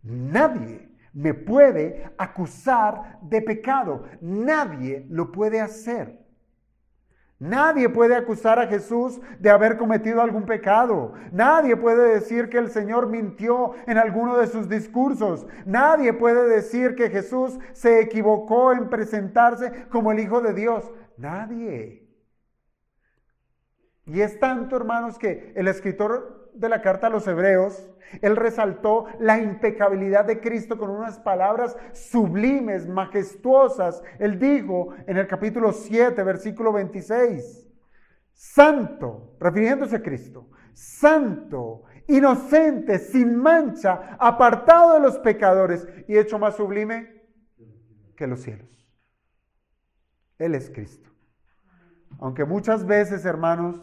Nadie me puede acusar de pecado. Nadie lo puede hacer. Nadie puede acusar a Jesús de haber cometido algún pecado. Nadie puede decir que el Señor mintió en alguno de sus discursos. Nadie puede decir que Jesús se equivocó en presentarse como el Hijo de Dios. Nadie. Y es tanto, hermanos, que el escritor de la carta a los Hebreos, él resaltó la impecabilidad de Cristo con unas palabras sublimes, majestuosas. Él dijo en el capítulo 7, versículo 26, santo, refiriéndose a Cristo, santo, inocente, sin mancha, apartado de los pecadores y hecho más sublime que los cielos. Él es Cristo. Aunque muchas veces, hermanos,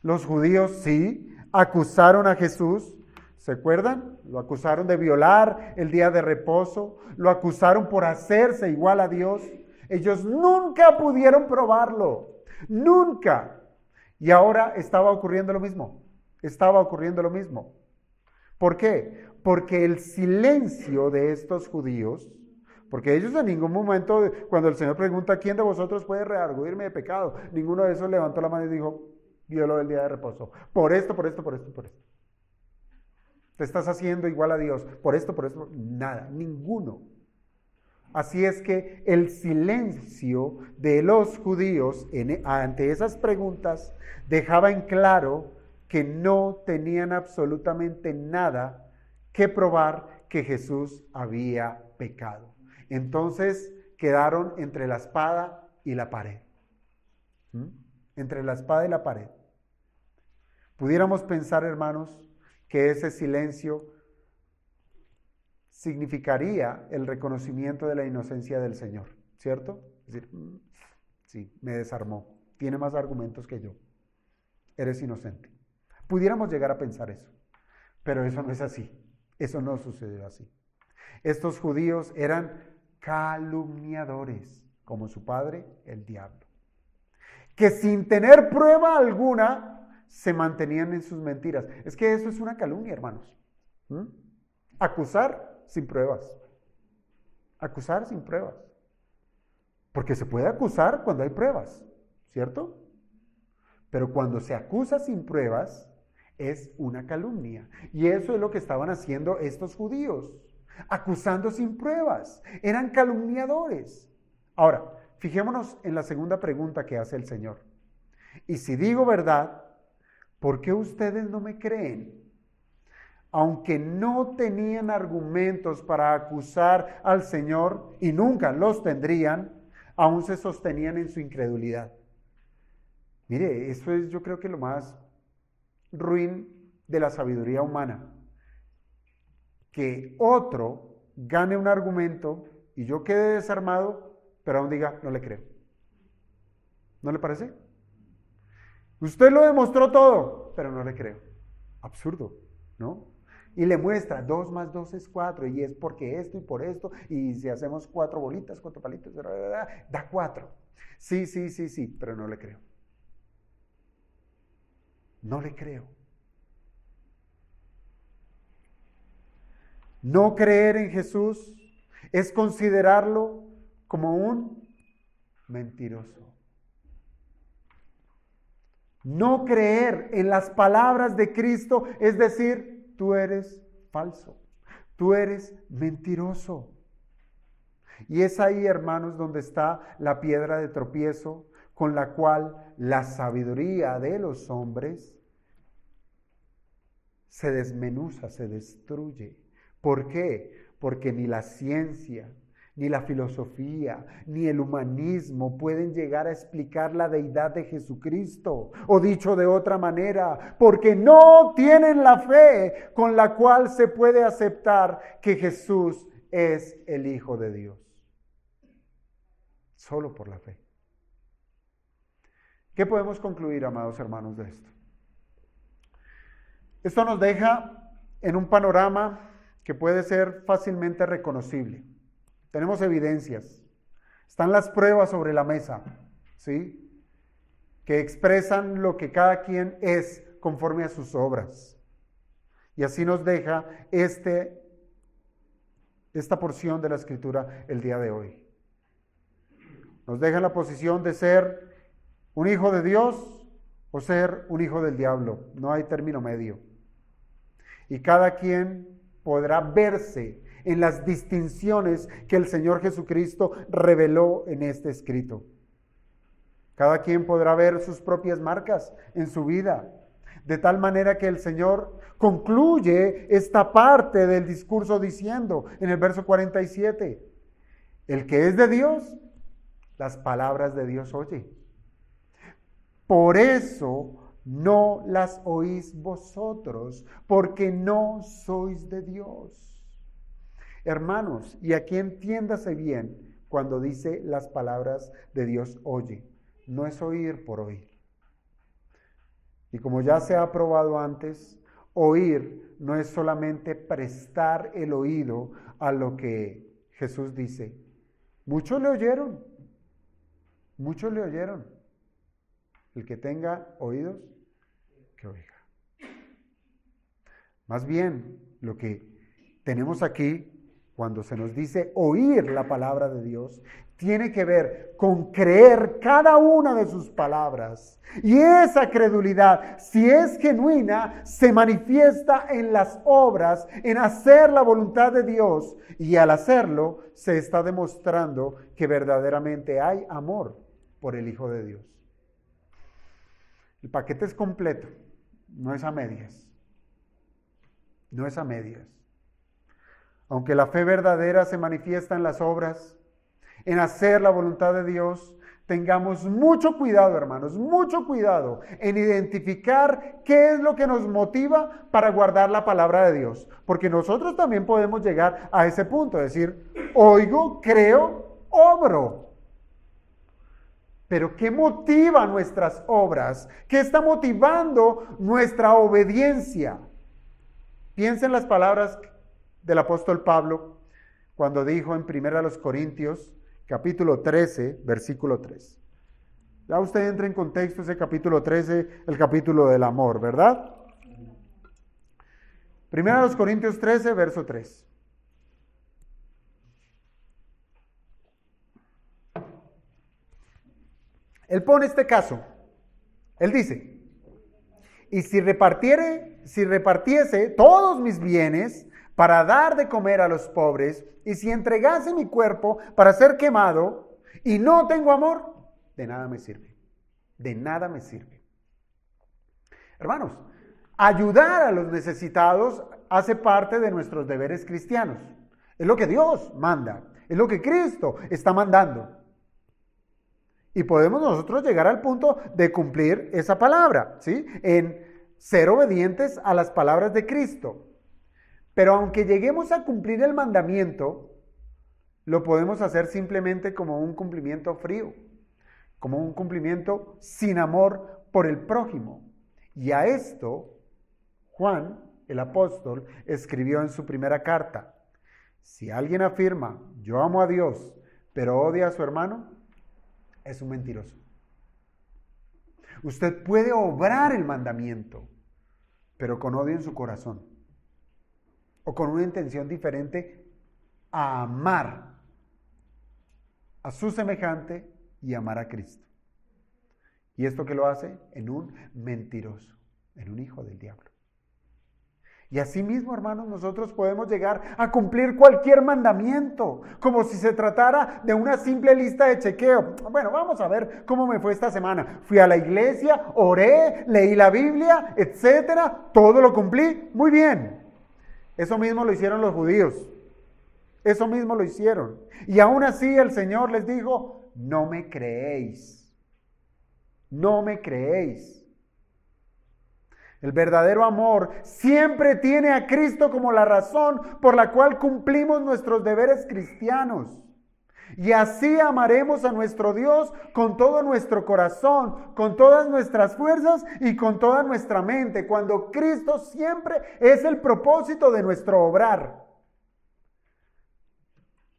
los judíos sí acusaron a Jesús. ¿Se acuerdan? Lo acusaron de violar el día de reposo. Lo acusaron por hacerse igual a Dios. Ellos nunca pudieron probarlo. Nunca. Y ahora estaba ocurriendo lo mismo. Estaba ocurriendo lo mismo. ¿Por qué? Porque el silencio de estos judíos, porque ellos en ningún momento, cuando el Señor pregunta, ¿quién de vosotros puede redarguirme de pecado? Ninguno de esos levantó la mano y dijo, violó el día de reposo. Por esto, por esto, por esto, por esto. Te estás haciendo igual a Dios. Por esto, nada, ninguno. Así es que el silencio de los judíos ante esas preguntas dejaba en claro que no tenían absolutamente nada que probar que Jesús había pecado. Entonces quedaron entre la espada y la pared. Entre la espada y la pared. Pudiéramos pensar, hermanos, que ese silencio significaría el reconocimiento de la inocencia del Señor, ¿cierto? Es decir, sí, me desarmó, tiene más argumentos que yo, eres inocente. Pudiéramos llegar a pensar eso, pero eso no es así, eso no sucedió así. Estos judíos eran calumniadores, como su padre, el diablo, que sin tener prueba alguna se mantenían en sus mentiras. Es que eso es una calumnia, hermanos. Acusar sin pruebas. Acusar sin pruebas. Porque se puede acusar cuando hay pruebas, ¿cierto? Pero cuando se acusa sin pruebas, es una calumnia. Y eso es lo que estaban haciendo estos judíos. Acusando sin pruebas. Eran calumniadores. Ahora, fijémonos en la segunda pregunta que hace el Señor. Y si digo verdad, ¿por qué ustedes no me creen? Aunque no tenían argumentos para acusar al Señor y nunca los tendrían, aún se sostenían en su incredulidad. Mire, eso es yo creo que lo más ruin de la sabiduría humana. Que otro gane un argumento y yo quede desarmado, pero aún diga, no le creo. ¿No le parece? Usted lo demostró todo, pero no le creo. Absurdo, ¿no? Y le muestra, 2 más 2 es 4, y es porque esto y por esto, y si hacemos 4 bolitas, 4 palitos, da 4. Sí, pero no le creo. No le creo. No creer en Jesús es considerarlo como un mentiroso. No creer en las palabras de Cristo es decir, tú eres falso, tú eres mentiroso. Y es ahí, hermanos, donde está la piedra de tropiezo con la cual la sabiduría de los hombres se desmenuza, se destruye. ¿Por qué? Porque ni la ciencia, ni la filosofía, ni el humanismo pueden llegar a explicar la deidad de Jesucristo. O dicho de otra manera, porque no tienen la fe con la cual se puede aceptar que Jesús es el Hijo de Dios. Solo por la fe. ¿Qué podemos concluir, amados hermanos, de esto? Esto nos deja en un panorama que puede ser fácilmente reconocible. Tenemos evidencias. Están las pruebas sobre la mesa, ¿sí? Que expresan lo que cada quien es conforme a sus obras. Y así nos deja esta porción de la Escritura el día de hoy. Nos deja en la posición de ser un hijo de Dios o ser un hijo del diablo. No hay término medio. Y cada quien podrá verse en las distinciones que el Señor Jesucristo reveló en este escrito. Cada quien podrá ver sus propias marcas en su vida, de tal manera que el Señor concluye esta parte del discurso diciendo en el verso 47, el que es de Dios, las palabras de Dios oye. Por eso no las oís vosotros, porque no sois de Dios. Hermanos, y aquí entiéndase bien cuando dice las palabras de Dios oye. No es oír por oír. Y como ya se ha probado antes, oír no es solamente prestar el oído a lo que Jesús dice. Muchos le oyeron. Muchos le oyeron. El que tenga oídos, que oiga. Más bien, lo que tenemos aquí, cuando se nos dice oír la palabra de Dios, tiene que ver con creer cada una de sus palabras. Y esa credulidad, si es genuina, se manifiesta en las obras, en hacer la voluntad de Dios. Y al hacerlo, se está demostrando que verdaderamente hay amor por el Hijo de Dios. El paquete es completo, no es a medias. No es a medias. Aunque la fe verdadera se manifiesta en las obras, en hacer la voluntad de Dios, tengamos mucho cuidado, hermanos, mucho cuidado en identificar qué es lo que nos motiva para guardar la palabra de Dios. Porque nosotros también podemos llegar a ese punto, decir, oigo, creo, obro. Pero ¿qué motiva nuestras obras? ¿Qué está motivando nuestra obediencia? Piensa en las palabras del apóstol Pablo cuando dijo en 1 Corintios, capítulo 13, versículo 3. Ya usted entra en contexto ese capítulo 13, el capítulo del amor, ¿verdad? 1 Corintios 13, verso 3. Él pone este caso. Él dice, y si repartiese todos mis bienes para dar de comer a los pobres, y si entregase mi cuerpo para ser quemado, y no tengo amor, de nada me sirve. De nada me sirve. Hermanos, ayudar a los necesitados hace parte de nuestros deberes cristianos. Es lo que Dios manda. Es lo que Cristo está mandando. Y podemos nosotros llegar al punto de cumplir esa palabra, ¿sí? En ser obedientes a las palabras de Cristo. Pero aunque lleguemos a cumplir el mandamiento, lo podemos hacer simplemente como un cumplimiento frío, como un cumplimiento sin amor por el prójimo. Y a esto, Juan, el apóstol, escribió en su primera carta: si alguien afirma, yo amo a Dios, pero odia a su hermano, es un mentiroso. Usted puede obrar el mandamiento, pero con odio en su corazón, o con una intención diferente a amar a su semejante y amar a Cristo. ¿Y esto qué lo hace? En un mentiroso, en un hijo del diablo. Y así mismo, hermanos, nosotros podemos llegar a cumplir cualquier mandamiento, como si se tratara de una simple lista de chequeo. Bueno, vamos a ver cómo me fue esta semana. Fui a la iglesia, oré, leí la Biblia, etcétera. Todo lo cumplí. Muy bien. Eso mismo lo hicieron los judíos. Eso mismo lo hicieron. Y aún así el Señor les dijo: no me creéis. No me creéis. El verdadero amor siempre tiene a Cristo como la razón por la cual cumplimos nuestros deberes cristianos. Y así amaremos a nuestro Dios con todo nuestro corazón, con todas nuestras fuerzas y con toda nuestra mente, cuando Cristo siempre es el propósito de nuestro obrar.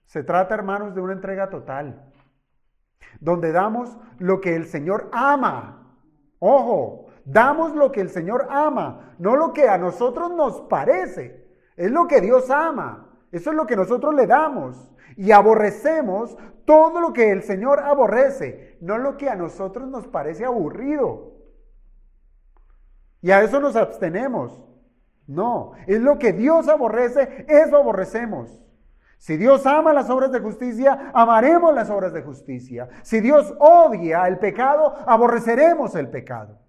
Se trata, hermanos, de una entrega total, donde damos lo que el Señor ama. Ojo, damos lo que el Señor ama, no lo que a nosotros nos parece. Es lo que Dios ama. Eso es lo que nosotros le damos. Y aborrecemos todo lo que el Señor aborrece, no lo que a nosotros nos parece aburrido. Y a eso nos abstenemos. No, es lo que Dios aborrece, eso aborrecemos. Si Dios ama las obras de justicia, amaremos las obras de justicia. Si Dios odia el pecado, aborreceremos el pecado.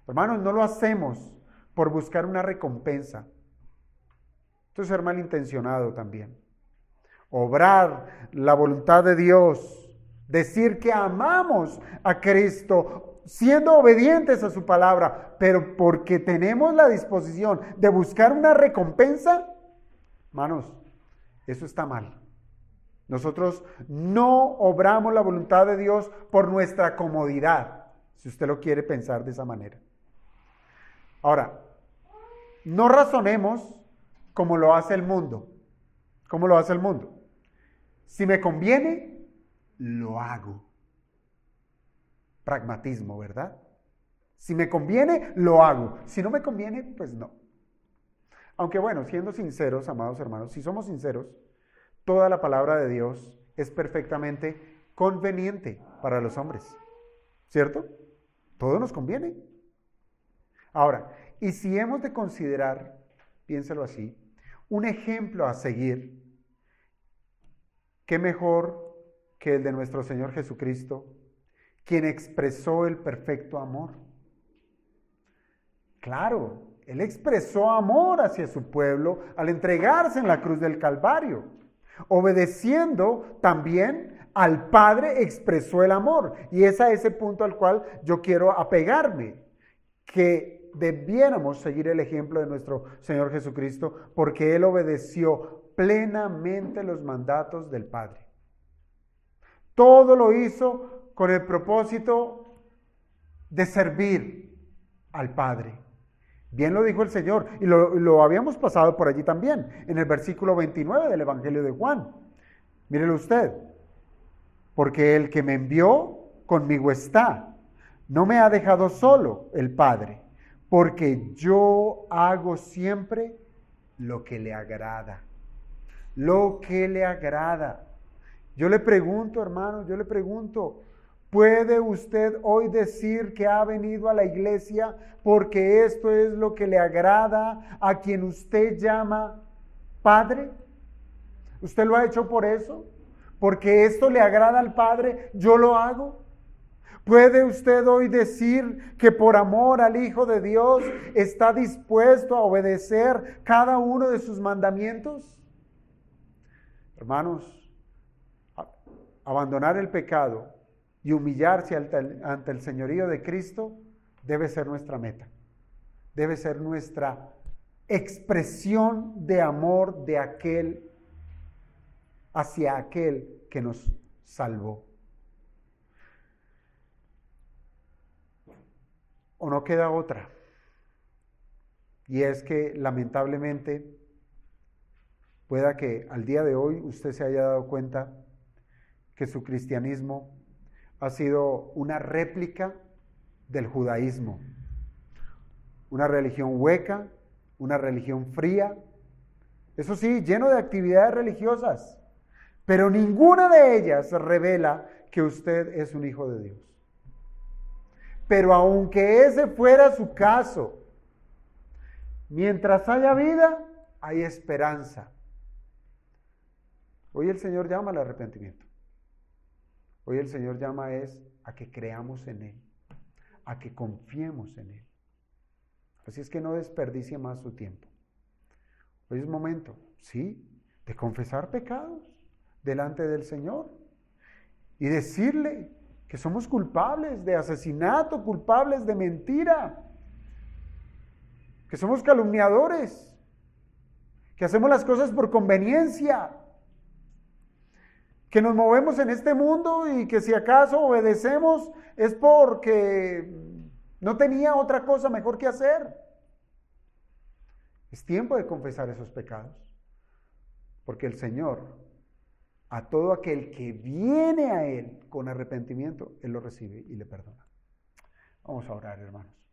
Hermanos, no lo hacemos por buscar una recompensa. Esto es ser malintencionado también. Obrar la voluntad de Dios, decir que amamos a Cristo, siendo obedientes a su palabra, pero porque tenemos la disposición de buscar una recompensa, hermanos, eso está mal. Nosotros no obramos la voluntad de Dios por nuestra comodidad, si usted lo quiere pensar de esa manera. Ahora, no razonemos como lo hace el mundo. ¿Cómo lo hace el mundo? Si me conviene, lo hago. Pragmatismo, ¿verdad? Si me conviene, lo hago. Si no me conviene, pues no. Aunque bueno, siendo sinceros, amados hermanos, si somos sinceros, toda la palabra de Dios es perfectamente conveniente para los hombres. ¿Cierto? Todo nos conviene. Ahora, y si hemos de considerar, piénselo así, un ejemplo a seguir, ¿qué mejor que el de nuestro Señor Jesucristo, quien expresó el perfecto amor? Claro, Él expresó amor hacia su pueblo al entregarse en la cruz del Calvario. Obedeciendo también al Padre expresó el amor. Y es a ese punto al cual yo quiero apegarme, que debiéramos seguir el ejemplo de nuestro Señor Jesucristo, porque Él obedeció plenamente los mandatos del Padre. Todo lo hizo con el propósito de servir al Padre. Bien lo dijo el Señor, y lo habíamos pasado por allí también, en el versículo 29 del Evangelio de Juan. Mírelo usted. Porque el que me envió conmigo está. No me ha dejado solo el Padre, porque yo hago siempre lo que le agrada. Lo que le agrada. Yo le pregunto, hermanos, ¿puede usted hoy decir que ha venido a la iglesia porque esto es lo que le agrada a quien usted llama Padre? ¿Usted lo ha hecho por eso? ¿Porque esto le agrada al Padre, yo lo hago? ¿Puede usted hoy decir que por amor al Hijo de Dios está dispuesto a obedecer cada uno de sus mandamientos? Hermanos, abandonar el pecado y humillarse ante el señorío de Cristo debe ser nuestra meta. Debe ser nuestra expresión de amor hacia aquel que nos salvó. ¿O no queda otra? Y es que lamentablemente pueda que al día de hoy usted se haya dado cuenta que su cristianismo ha sido una réplica del judaísmo. Una religión hueca, una religión fría, eso sí, lleno de actividades religiosas, pero ninguna de ellas revela que usted es un hijo de Dios. Pero aunque ese fuera su caso, mientras haya vida, hay esperanza. Hoy el Señor llama al arrepentimiento. Hoy el Señor llama a que creamos en Él, a que confiemos en Él. Así es que no desperdicie más su tiempo. Hoy es momento, sí, de confesar pecados delante del Señor y decirle que somos culpables de asesinato, culpables de mentira, que somos calumniadores, que hacemos las cosas por conveniencia, que nos movemos en este mundo y que si acaso obedecemos es porque no tenía otra cosa mejor que hacer. Es tiempo de confesar esos pecados, porque el Señor, a todo aquel que viene a Él con arrepentimiento, Él lo recibe y le perdona. Vamos a orar, hermanos.